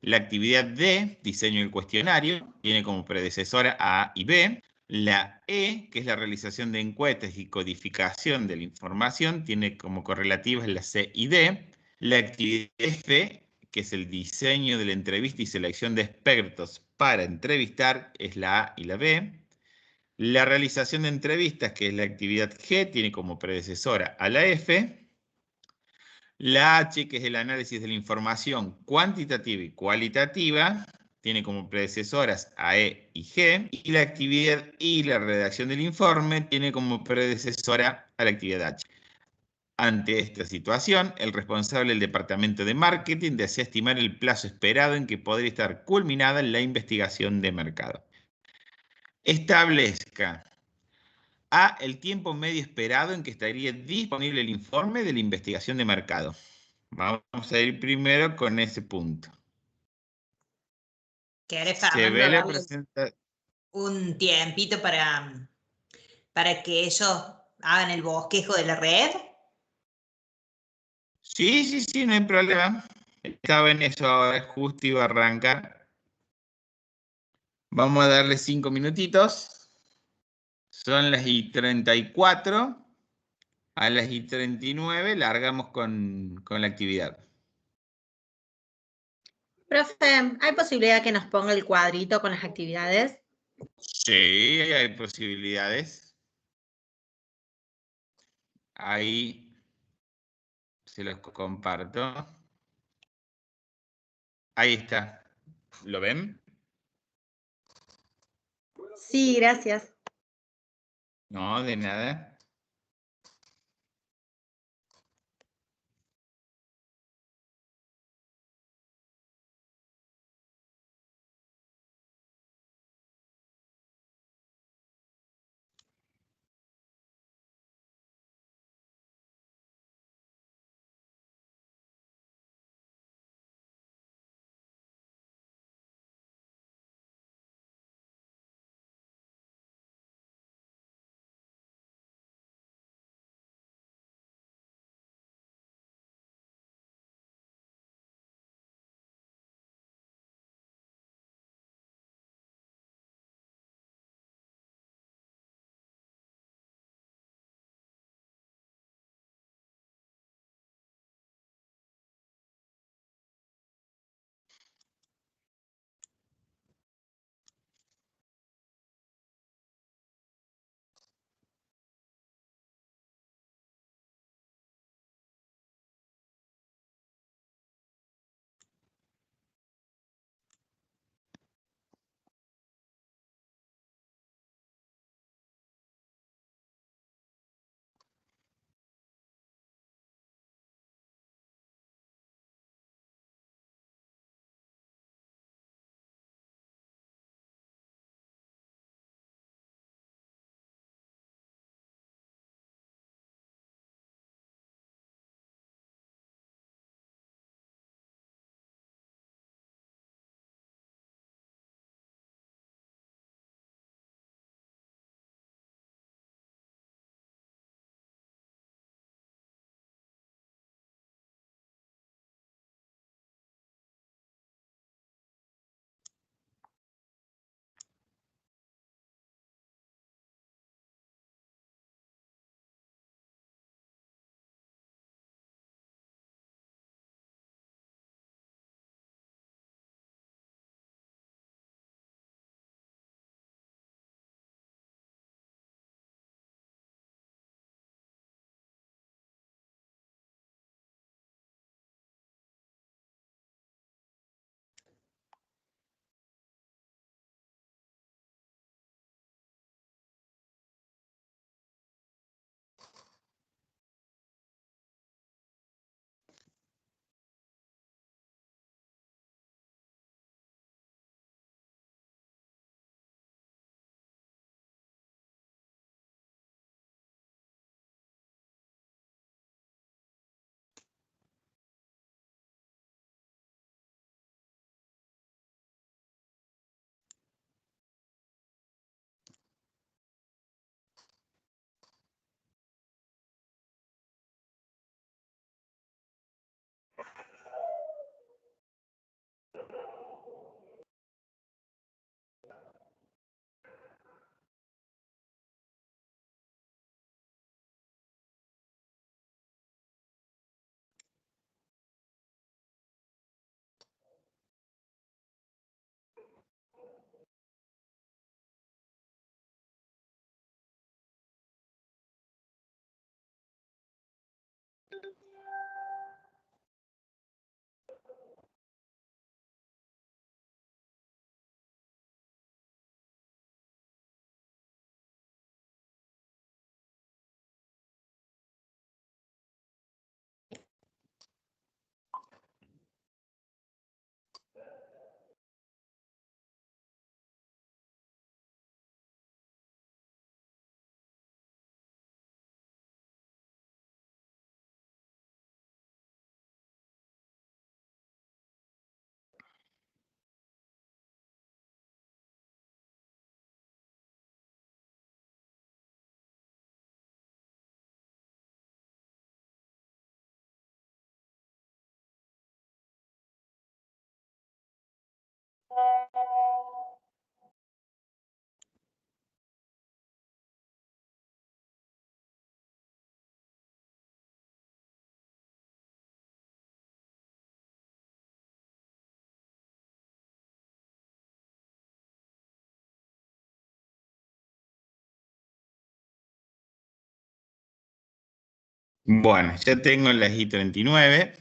S2: La actividad D, diseño del cuestionario, tiene como predecesora A y B. La E, que es la realización de encuestas y codificación de la información, tiene como correlativas la C y D. La actividad F, que es el diseño de la entrevista y selección de expertos para entrevistar, es la A y la B. La realización de entrevistas, que es la actividad G, tiene como predecesora a la F. La H, que es el análisis de la información cuantitativa y cualitativa, tiene como predecesoras a E y G. Y la actividad I, la redacción del informe, tiene como predecesora a la actividad H. Ante esta situación, el responsable del departamento de marketing desea estimar el plazo esperado en que podría estar culminada la investigación de mercado. Establezca A, el tiempo medio esperado en que estaría disponible el informe de la investigación de mercado. Vamos a ir primero con ese punto.
S10: ¿Querés,
S2: Se
S10: Fernando,
S2: ve la
S10: darle
S2: presentación.
S10: un tiempito para que ellos hagan el bosquejo de la red?
S2: Sí, no hay problema. Estaba en eso ahora, justo iba a arrancar. Vamos a darle 5 minutitos. Son las y 34. A las y 39 largamos con la actividad.
S3: Profe, ¿hay posibilidad que nos ponga el cuadrito con las actividades?
S2: Sí, hay posibilidades. Ahí se los comparto. Ahí está. ¿Lo ven?
S3: Sí, gracias.
S2: No, de nada. Bueno, ya tengo la I39.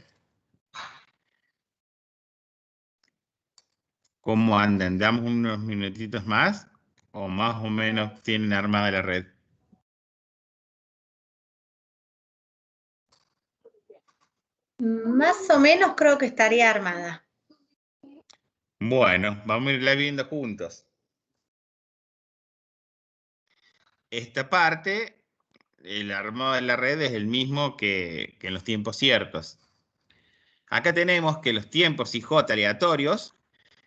S2: ¿Cómo andan? ¿Damos unos minutitos más? ¿O más o menos tienen armada la red?
S3: Más o menos creo que estaría armada.
S2: Bueno, vamos a irla viendo juntos. Esta parte, el armado de la red es el mismo que en los tiempos ciertos. Acá tenemos que los tiempos IJ aleatorios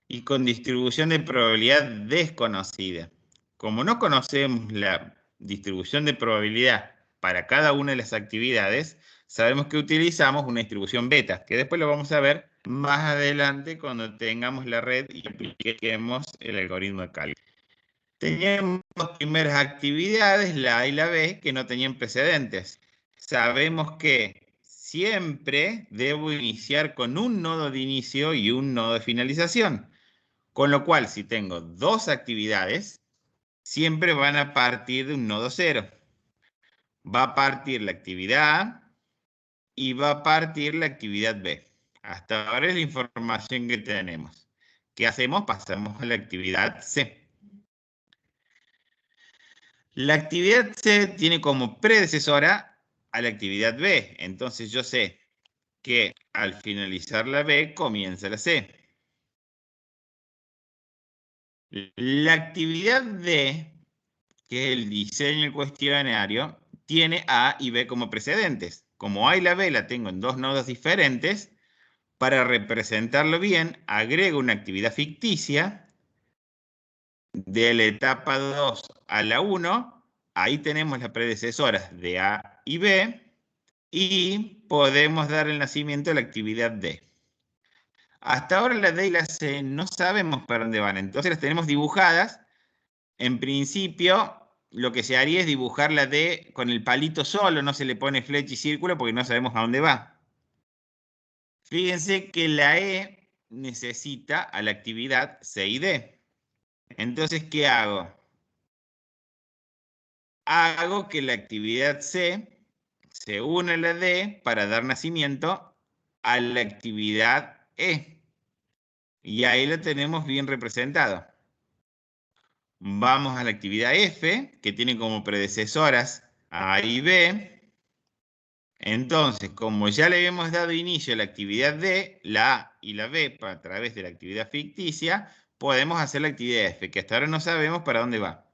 S2: y con distribución de probabilidad desconocida. Como no conocemos la distribución de probabilidad para cada una de las actividades, sabemos que utilizamos una distribución beta, que después lo vamos a ver más adelante cuando tengamos la red y apliquemos el algoritmo de cálculo. Teníamos dos primeras actividades, la A y la B, que no tenían precedentes. Sabemos que siempre debo iniciar con un nodo de inicio y un nodo de finalización. Con lo cual, si tengo dos actividades, siempre van a partir de un nodo cero. Va a partir la actividad A y va a partir la actividad B. Hasta ahora es la información que tenemos. ¿Qué hacemos? Pasamos a la actividad C. La actividad C tiene como predecesora a la actividad B. Entonces yo sé que al finalizar la B comienza la C. La actividad D, que es el diseño del cuestionario, tiene A y B como precedentes. Como A y la B la tengo en dos nodos diferentes, para representarlo bien, agrego una actividad ficticia de la etapa 2 a la 1. Ahí tenemos las predecesoras de A y B y podemos dar el nacimiento a la actividad D. Hasta ahora la D y la C no sabemos para dónde van, entonces las tenemos dibujadas. En principio, lo que se haría es dibujar la D con el palito solo, no se le pone flecha y círculo porque no sabemos a dónde va. Fíjense que la E necesita a la actividad C y D. Entonces, ¿qué hago? Hago que la actividad C se une a la D para dar nacimiento a la actividad E. Y ahí lo tenemos bien representado. Vamos a la actividad F, que tiene como predecesoras A y B. Entonces, como ya le habíamos dado inicio a la actividad D, la A y la B a través de la actividad ficticia, podemos hacer la actividad F, que hasta ahora no sabemos para dónde va.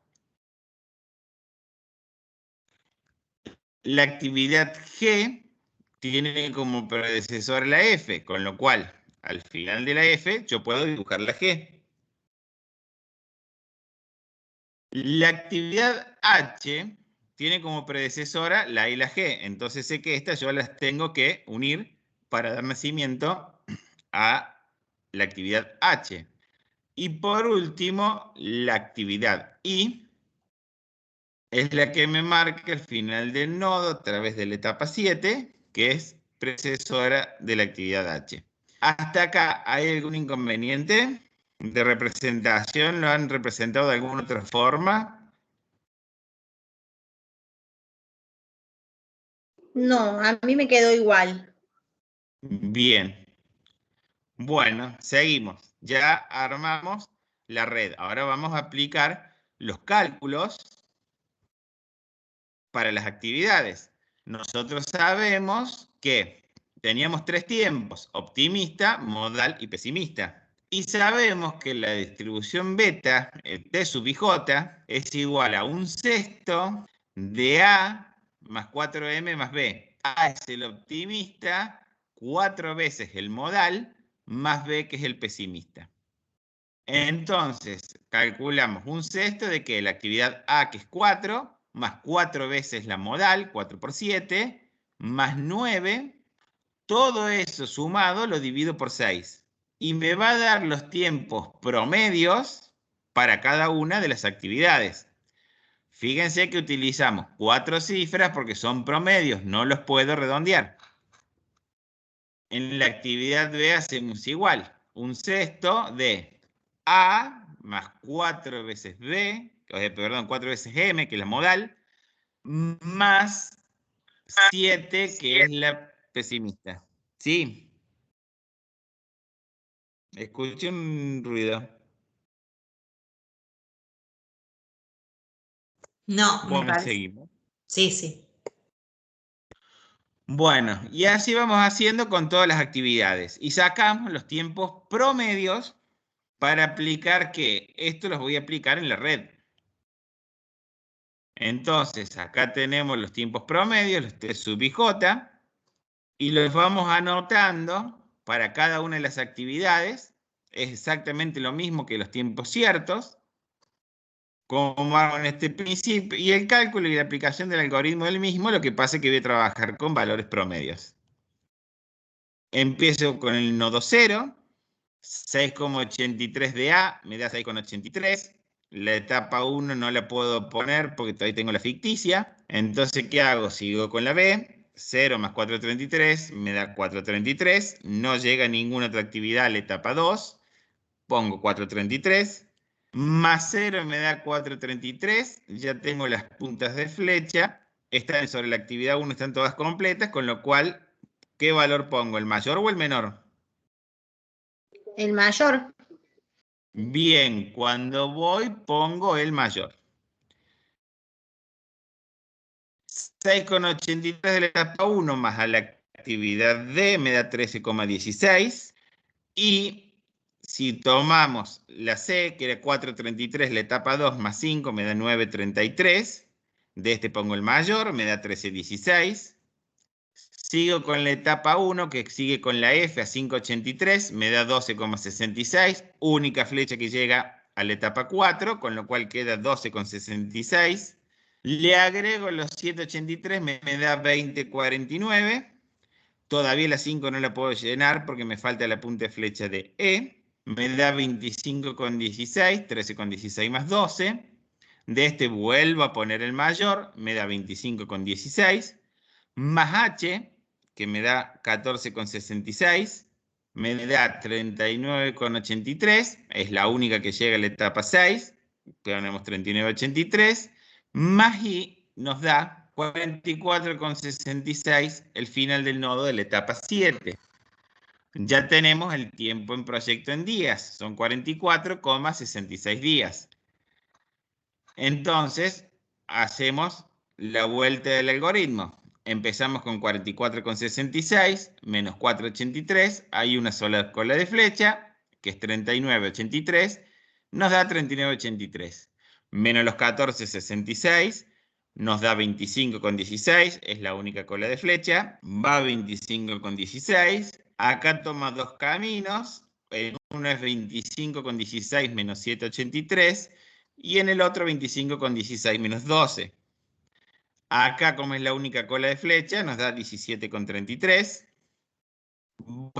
S2: La actividad G tiene como predecesor la F, con lo cual, al final de la F, yo puedo dibujar la G. La actividad H tiene como predecesora la A y la G, entonces sé que estas yo las tengo que unir para dar nacimiento a la actividad H. Y por último, la actividad I es la que me marca el final del nodo a través de la etapa 7, que es predecesora de la actividad H. ¿Hasta acá hay algún inconveniente de representación? ¿Lo han representado de alguna otra forma?
S3: No, a mí me quedó igual.
S2: Bien. Bueno, seguimos. Ya armamos la red. Ahora vamos a aplicar los cálculos para las actividades. Nosotros sabemos que teníamos tres tiempos: optimista, modal y pesimista. Y sabemos que la distribución beta, T sub IJ, es igual a un sexto de A más 4M más B. A es el optimista, 4 veces el modal, más B que es el pesimista. Entonces, calculamos un sexto de que la actividad A, que es 4, más 4 veces la modal, 4 por 7, más 9, todo eso sumado lo divido por 6. Y me va a dar los tiempos promedios para cada una de las actividades. Fíjense que utilizamos 4 cifras porque son promedios, no los puedo redondear. En la actividad B hacemos igual, un sexto de A más 4 veces B, perdón, 4 veces M, que es la modal, más 7, que es la pesimista. ¿Sí? Escuché un ruido.
S10: No, me
S2: Bueno,
S10: parece.
S2: seguimos.
S10: Sí, sí.
S2: Bueno, y así vamos haciendo con todas las actividades. Y sacamos los tiempos promedios para aplicar que esto los voy a aplicar en la red. Entonces, acá tenemos los tiempos promedios, los T sub IJ, y los vamos anotando para cada una de las actividades. Es exactamente lo mismo que los tiempos ciertos, como hago en este principio, y el cálculo y la aplicación del algoritmo del mismo, lo que pasa es que voy a trabajar con valores promedios. Empiezo con el nodo 0, 6,83 de A, me da 6,83. La etapa 1 no la puedo poner porque todavía tengo la ficticia. Entonces, ¿qué hago? Sigo con la B. 0 más 433 me da 433. No llega ninguna otra actividad a la etapa 2. Pongo 433. Más 0 me da 433. Ya tengo las puntas de flecha. Están sobre la actividad 1, están todas completas, con lo cual, ¿qué valor pongo? ¿El mayor o el menor?
S3: El mayor.
S2: Bien, cuando voy pongo el mayor. 6,83 de la etapa 1 más a la actividad D me da 13,16. Y si tomamos la C, que era 4,33, la etapa 2 más 5 me da 9,33. De este pongo el mayor, me da 13,16. Sigo con la etapa 1, que sigue con la F a 5,83, me da 12,66. Única flecha que llega a la etapa 4, con lo cual queda 12,66. Le agrego los 7,83, me da 20,49. Todavía la 5 no la puedo llenar porque me falta la punta de flecha de E. Me da 25,16, 13,16 más 12. De este vuelvo a poner el mayor, me da 25,16. Más H, que me da 14,66, me da 39,83, es la única que llega a la etapa 6, ponemos 39,83, más I nos da 44,66, el final del nodo de la etapa 7. Ya tenemos el tiempo en proyecto en días, son 44,66 días. Entonces, hacemos la vuelta del algoritmo. Empezamos con 44,66 menos 4,83. Hay una sola cola de flecha, que es 39,83. Nos da 39,83. Menos los 14,66 nos da 25,16. Es la única cola de flecha. Va 25,16. Acá toma dos caminos. En uno es 25,16 menos 7,83. Y en el otro 25,16 menos 12. Acá, como es la única cola de flecha, nos da 17,33.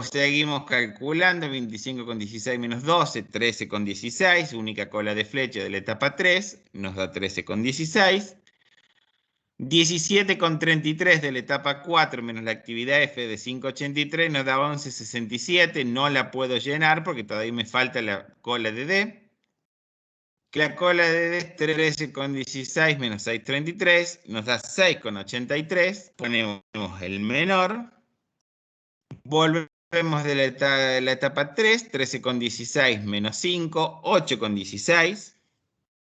S2: Seguimos calculando, 25,16 menos 12, 13,16, única cola de flecha de la etapa 3, nos da 13,16. 17,33 de la etapa 4 menos la actividad F de 5,83 nos da 11,67, no la puedo llenar porque todavía me falta la cola de D. La cola de D es 13,16 menos 6,33 nos da 6,83. Ponemos el menor. Volvemos de la etapa 3, 13,16 menos 5, 8,16.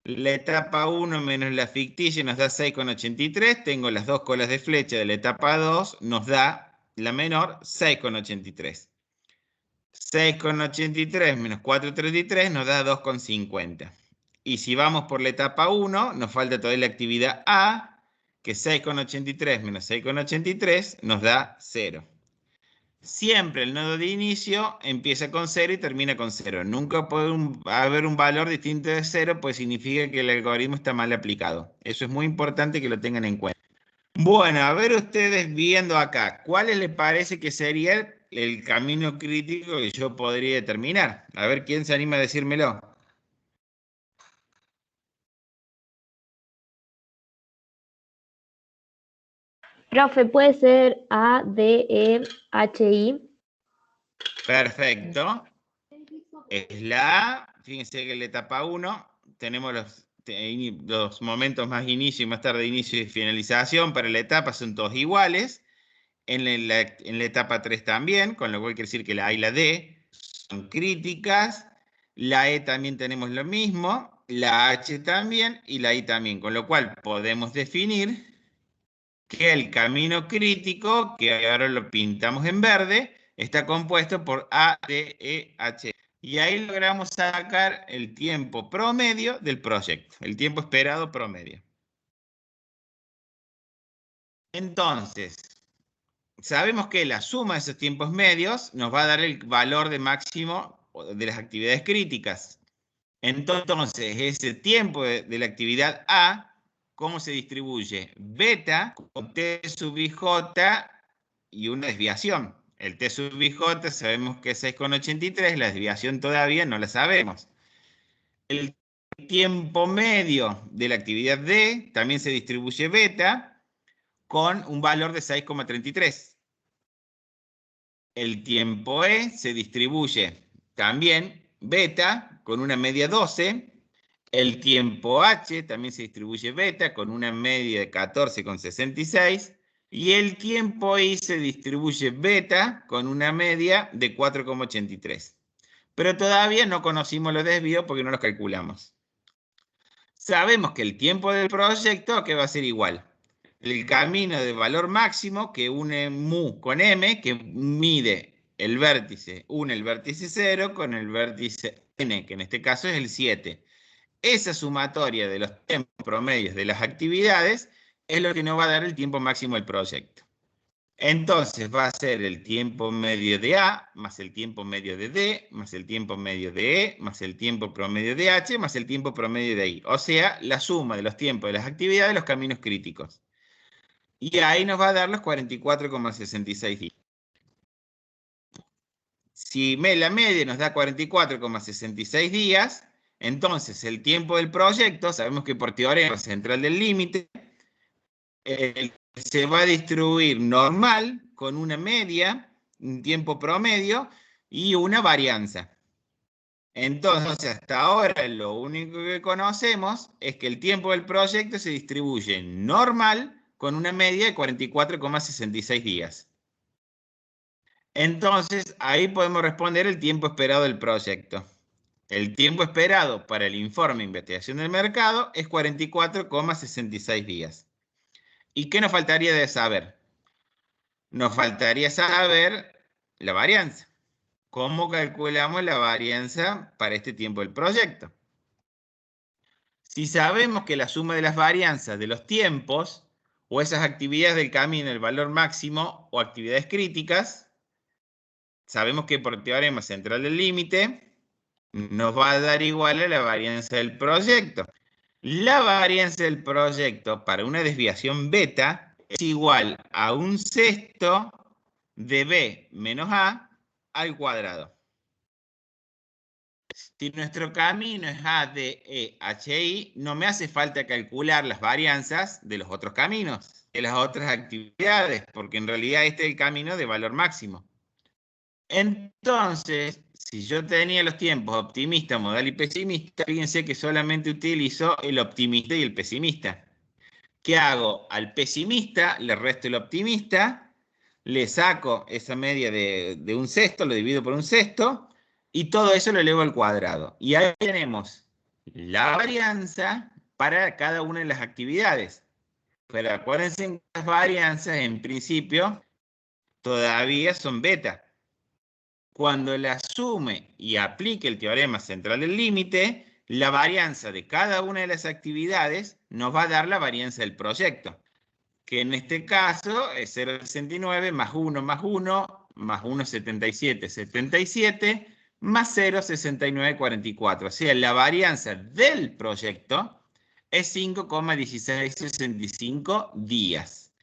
S2: La etapa 1 menos la ficticia nos da 6,83. Tengo las dos colas de flecha de la etapa 2, nos da la menor 6,83. 6,83 menos 4,33 nos da 2,50. Y si vamos por la etapa 1, nos falta todavía la actividad A, que 6,83 menos 6,83 nos da 0. Siempre el nodo de inicio empieza con 0 y termina con 0. Nunca puede haber un valor distinto de 0, pues significa que el algoritmo está mal aplicado. Eso es muy importante que lo tengan en cuenta. Bueno, a ver ustedes viendo acá, ¿cuál les parece que sería el camino crítico que yo podría determinar? A ver, ¿quién se anima a decírmelo?
S5: Profe, ¿puede ser A, D, E, H, I?
S2: Perfecto. Es la A. Fíjense que en la etapa 1 tenemos los los momentos más inicio y más tarde inicio y finalización para la etapa son todos iguales. En la etapa 3 también, con lo cual quiere decir que la A y la D son críticas. La E también tenemos lo mismo, la H también y la I también, con lo cual podemos definir que el camino crítico, que ahora lo pintamos en verde, está compuesto por A, D, E, H. Y ahí logramos sacar el tiempo promedio del proyecto, el tiempo esperado promedio. Entonces, sabemos que la suma de esos tiempos medios nos va a dar el valor de máximo de las actividades críticas. Entonces, ese tiempo de la actividad A, ¿cómo se distribuye? Beta con T sub IJ y una desviación. El T sub IJ sabemos que es 6,83, la desviación todavía no la sabemos. El tiempo medio de la actividad D también se distribuye beta con un valor de 6,33. El tiempo E se distribuye también beta con una media 12. El tiempo H también se distribuye beta con una media de 14,66. Y el tiempo I se distribuye beta con una media de 4,83. Pero todavía no conocimos los desvíos porque no los calculamos. Sabemos que el tiempo del proyecto que va a ser igual. El camino de valor máximo que une mu con m, que mide el vértice, une el vértice 0 con el vértice n, que en este caso es el 7. Esa sumatoria de los tiempos promedios de las actividades es lo que nos va a dar el tiempo máximo del proyecto. Entonces va a ser el tiempo medio de A, más el tiempo medio de D, más el tiempo medio de E, más el tiempo promedio de H, más el tiempo promedio de I. O sea, la suma de los tiempos de las actividades de los caminos críticos. Y ahí nos va a dar los 44,66 días. Si la media nos da 44,66 días, entonces el tiempo del proyecto, sabemos que por teorema central del límite, se va a distribuir normal con una media, un tiempo promedio y una varianza. Entonces, hasta ahora lo único que conocemos es que el tiempo del proyecto se distribuye normal con una media de 44,66 días. Entonces, ahí podemos responder el tiempo esperado del proyecto. El tiempo esperado para el informe de investigación del mercado es 44,66 días. ¿Y qué nos faltaría de saber? Nos faltaría saber la varianza. ¿Cómo calculamos la varianza para este tiempo del proyecto? Si sabemos que la suma de las varianzas de los tiempos o esas actividades del camino, el valor máximo o actividades críticas, sabemos que por teorema central del límite nos va a dar igual a la varianza del proyecto. La varianza del proyecto para una desviación beta es igual a un sexto de B menos A al cuadrado. Si nuestro camino es A, D, E, H, I, no me hace falta calcular las varianzas de los otros caminos, de las otras actividades, porque en realidad este es el camino de valor máximo. Entonces, si yo tenía los tiempos optimista, modal y pesimista, fíjense que solamente utilizo el optimista y el pesimista. ¿Qué hago? Al pesimista le resto el optimista, le saco esa media de un sexto, lo divido por un sexto, y todo eso lo elevo al cuadrado. Y ahí tenemos la varianza para cada una de las actividades. Pero acuérdense que las varianzas, en principio, todavía son beta. Cuando la sume y aplique el teorema central del límite, la varianza de cada una de las actividades nos va a dar la varianza del proyecto, que en este caso es 0,69 más 1 más 1, más 1,77, 77, más 0,69, 44. O sea, la varianza del proyecto es 5,1665 días.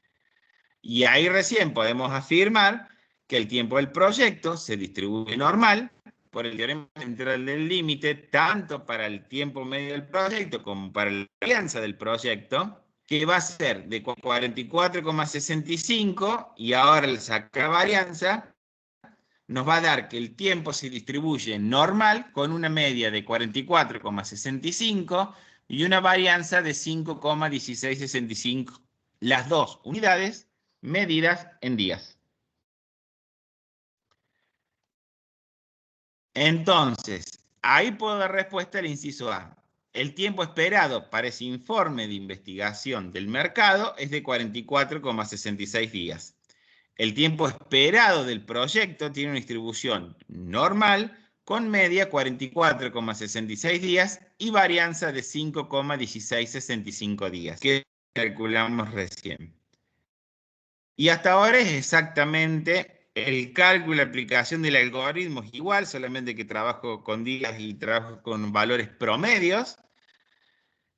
S2: Y ahí recién podemos afirmar que el tiempo del proyecto se distribuye normal por el teorema central del límite, tanto para el tiempo medio del proyecto como para la varianza del proyecto, que va a ser de 44,65, y ahora al sacar varianza, nos va a dar que el tiempo se distribuye normal con una media de 44,65 y una varianza de 5,1665. Las dos unidades medidas en días. Entonces, ahí puedo dar respuesta al inciso A. El tiempo esperado para ese informe de investigación del mercado es de 44,66 días. El tiempo esperado del proyecto tiene una distribución normal con media 44,66 días y varianza de 5,1665 días, que calculamos recién. Y hasta ahora es exactamente el cálculo y aplicación del algoritmo es igual, solamente que trabajo con días y trabajo con valores promedios.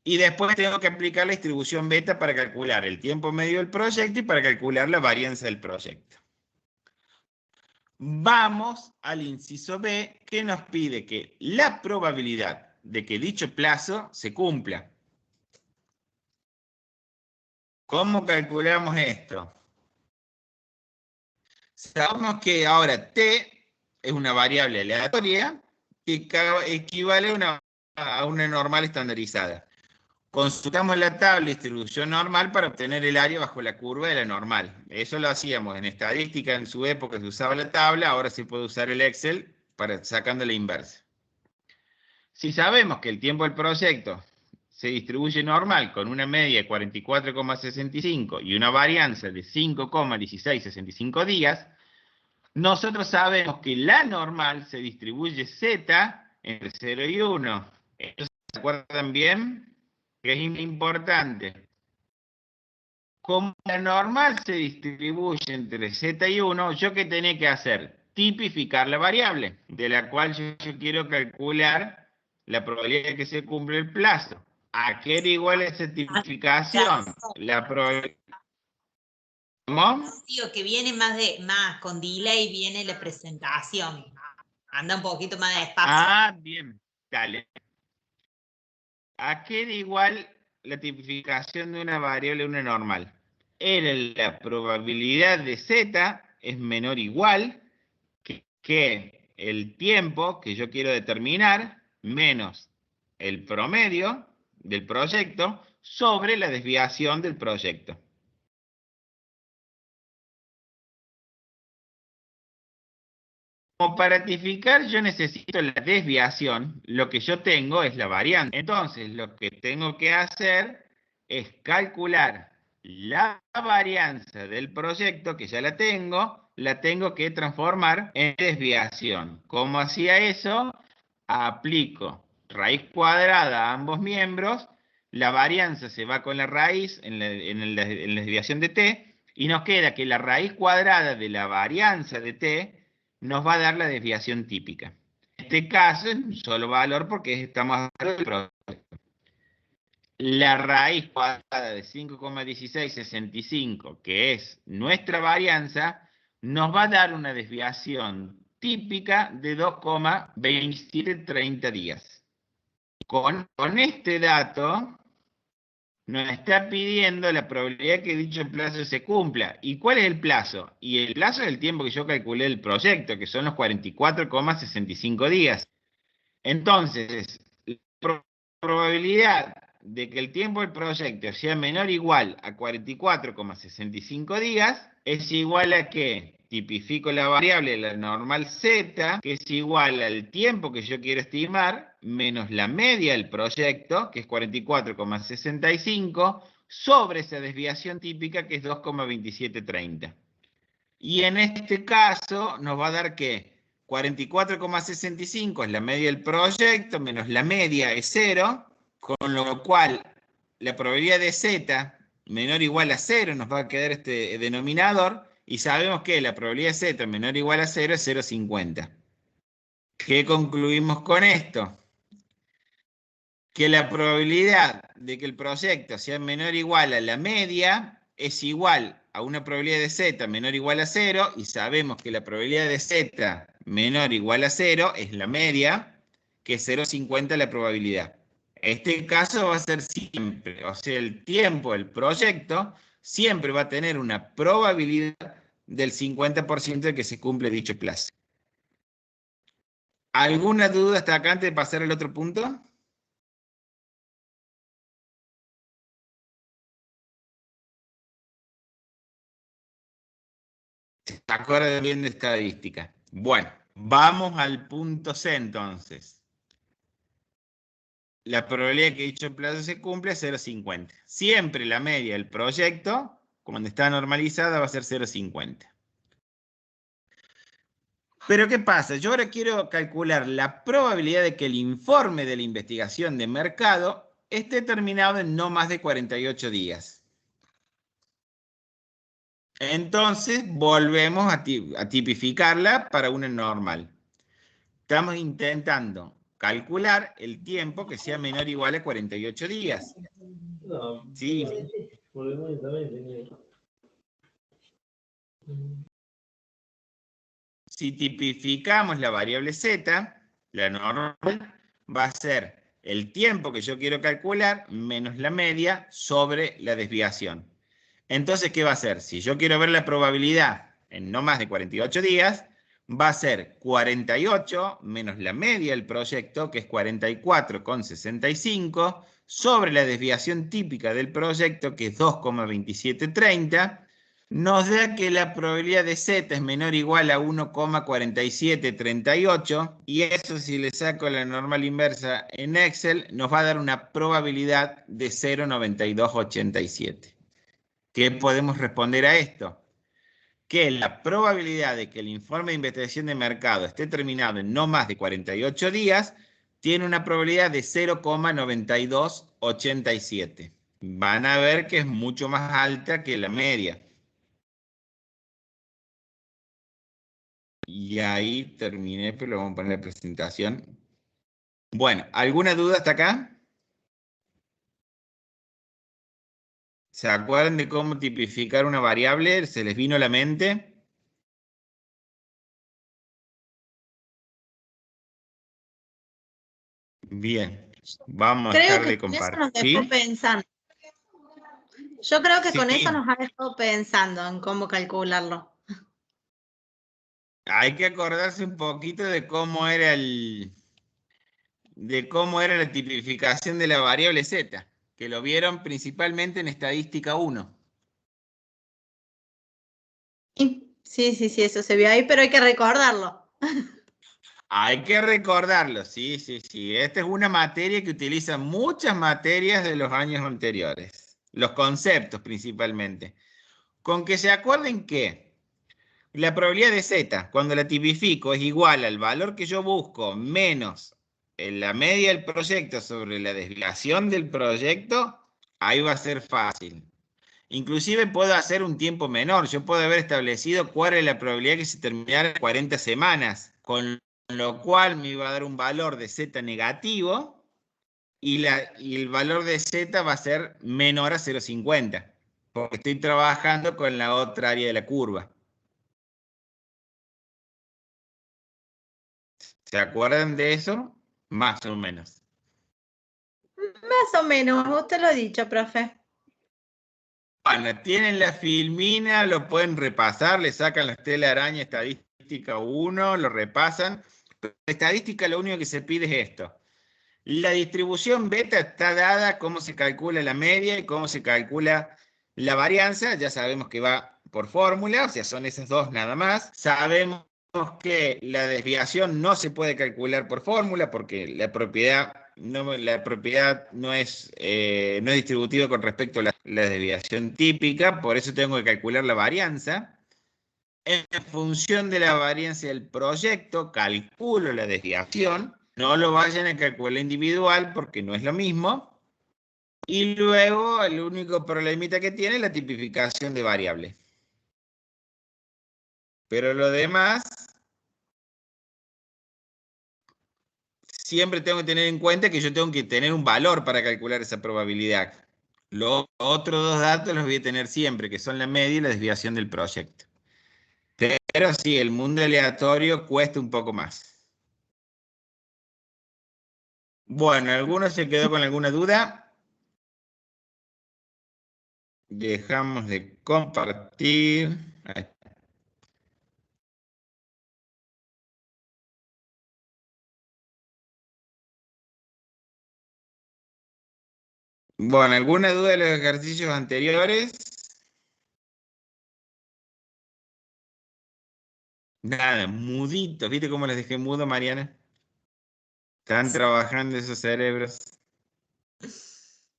S2: Y después tengo que aplicar la distribución beta para calcular el tiempo medio del proyecto y para calcular la varianza del proyecto. Vamos al inciso B, que nos pide que la probabilidad de que dicho plazo se cumpla. ¿Cómo calculamos esto? Sabemos que ahora T es una variable aleatoria que equivale a una normal estandarizada. Consultamos la tabla de distribución normal para obtener el área bajo la curva de la normal. Eso lo hacíamos en estadística, en su época se usaba la tabla, ahora se puede usar el Excel para sacando la inversa. Si sabemos que el tiempo del proyecto se distribuye normal con una media de 44,65 y una varianza de 5,1665 días, nosotros sabemos que la normal se distribuye Z entre 0 y 1. ¿Esto se acuerdan bien? Que es importante. Como la normal se distribuye entre Z y 1, ¿yo qué tenía que hacer? Tipificar la variable, de la cual yo quiero calcular la probabilidad de que se cumpla el plazo. ¿A qué era igual esa tipificación? La probabilidad... ¿Cómo?
S10: Digo que viene más con delay, viene la presentación. Anda un poquito más despacio.
S2: Ah, bien, dale. ¿A qué era igual la tipificación de una variable a una normal? Era la probabilidad de Z es menor o igual que el tiempo que yo quiero determinar menos el promedio del proyecto sobre la desviación del proyecto. Como para tipificar yo necesito la desviación, lo que yo tengo es la variante. Entonces lo que tengo que hacer es calcular la varianza del proyecto, que ya la tengo que transformar en desviación. ¿Cómo hacía eso? Aplico raíz cuadrada a ambos miembros, la varianza se va con la raíz en la desviación de t, y nos queda que la raíz cuadrada de la varianza de t nos va a dar la desviación típica. En este caso es un solo valor porque estamos hablando del proyecto. La raíz cuadrada de 5,1665, que es nuestra varianza, nos va a dar una desviación típica de 2,2730 días. Con este dato nos está pidiendo la probabilidad que dicho plazo se cumpla. ¿Y cuál es el plazo? Y el plazo es el tiempo que yo calculé del proyecto, que son los 44,65 días. Entonces, la probabilidad de que el tiempo del proyecto sea menor o igual a 44,65 días es igual a que tipifico la variable, la normal Z, que es igual al tiempo que yo quiero estimar, menos la media del proyecto, que es 44,65, sobre esa desviación típica, que es 2,2730. Y en este caso nos va a dar que 44,65 es la media del proyecto, menos la media es 0, con lo cual la probabilidad de Z menor o igual a 0 nos va a quedar este denominador, y sabemos que la probabilidad de Z menor o igual a 0 es 0,50. ¿Qué concluimos con esto? Que la probabilidad de que el proyecto sea menor o igual a la media es igual a una probabilidad de Z menor o igual a 0, y sabemos que la probabilidad de Z menor o igual a 0 es la media, que es 0,50 la probabilidad. Este caso va a ser siempre, o sea, el tiempo del proyecto siempre va a tener una probabilidad del 50% de que se cumple dicho plazo. ¿Alguna duda hasta acá antes de pasar al otro punto? acuerdan bien de estadística. Bueno, vamos al punto C entonces. La probabilidad de que dicho plazo se cumpla es 0,50. Siempre la media del proyecto, cuando está normalizada, va a ser 0,50. Pero ¿qué pasa? Yo ahora quiero calcular la probabilidad de que el informe de la investigación de mercado esté terminado en no más de 48 días. Entonces, volvemos a tipificarla para una normal. Estamos intentando calcular el tiempo que sea menor o igual a 48 días. Sí. Si tipificamos la variable z, la normal, va a ser el tiempo que yo quiero calcular menos la media sobre la desviación. Entonces, ¿qué va a ser? Si yo quiero ver la probabilidad en no más de 48 días, va a ser 48 menos la media del proyecto, que es 44,65, sobre la desviación típica del proyecto, que es 2,2730, nos da que la probabilidad de z es menor o igual a 1,4738, y eso, si le saco la normal inversa en Excel, nos va a dar una probabilidad de 0,9287. ¿Qué podemos responder a esto? Que la probabilidad de que el informe de investigación de mercado esté terminado en no más de 48 días tiene una probabilidad de 0,9287. Van a ver que es mucho más alta que la media. Y ahí terminé, pero vamos a poner la presentación. Bueno, ¿alguna duda hasta acá? ¿Se acuerdan de cómo tipificar una variable? ¿Se les vino a la mente? Bien, vamos a
S3: Creo
S2: dejar
S3: que
S2: de
S3: con eso
S2: compartir.
S3: nos dejó pensando. Yo creo que
S2: Sí.
S3: con eso nos ha dejado pensando en cómo calcularlo.
S2: Hay que acordarse un poquito de cómo era la tipificación de la variable z, que lo vieron principalmente en estadística 1.
S3: Sí, eso se vio ahí, pero hay que recordarlo.
S2: Hay que recordarlo, sí. Esta es una materia que utiliza muchas materias de los años anteriores. Los conceptos principalmente. Con que se acuerden que la probabilidad de z, cuando la tipifico, es igual al valor que yo busco menos la media del proyecto sobre la desviación del proyecto, ahí va a ser fácil. Inclusive puedo hacer un tiempo menor. Yo puedo haber establecido cuál es la probabilidad que se terminara en 40 semanas, con lo cual me iba a dar un valor de z negativo y el valor de z va a ser menor a 0,50, porque estoy trabajando con la otra área de la curva. ¿Se acuerdan de eso? Más o menos.
S3: Más o menos, usted lo ha dicho, profe.
S2: Bueno, tienen la filmina, lo pueden repasar, le sacan la telaraña estadística 1, lo repasan. Pero la estadística lo único que se pide es esto. La distribución beta está dada, cómo se calcula la media y cómo se calcula la varianza. Ya sabemos que va por fórmula, o sea, son esas dos nada más. Sabemos que la desviación no se puede calcular por fórmula porque la propiedad no es distributiva con respecto a la desviación típica, por eso tengo que calcular la varianza. En función de la varianza del proyecto, calculo la desviación. No lo vayan a calcular individual porque no es lo mismo. Y luego el único problemita que tiene es la tipificación de variables. Pero lo demás, siempre tengo que tener en cuenta que yo tengo que tener un valor para calcular esa probabilidad. Los otros dos datos los voy a tener siempre, que son la media y la desviación del proyecto. Pero sí, el mundo aleatorio cuesta un poco más. Bueno, ¿alguno se quedó con alguna duda? Dejamos de compartir. Ahí. Bueno, ¿alguna duda de los ejercicios anteriores? Nada, muditos. ¿Viste cómo les dejé mudo, Mariana? Están trabajando esos cerebros.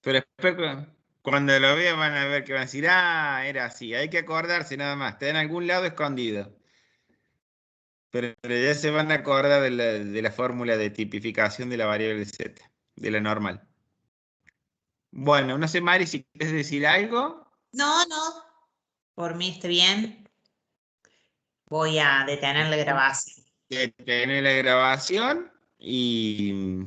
S2: Pero después, cuando lo vean, van a ver que van a decir, ah, era así. Hay que acordarse nada más. Está en algún lado escondido. Pero ya se van a acordar de la fórmula de tipificación de la variable z, de la normal. Bueno, no sé, Mari, si quieres decir algo.
S10: No, no. Por mí está bien. Voy a detener la grabación.
S2: Detener la grabación y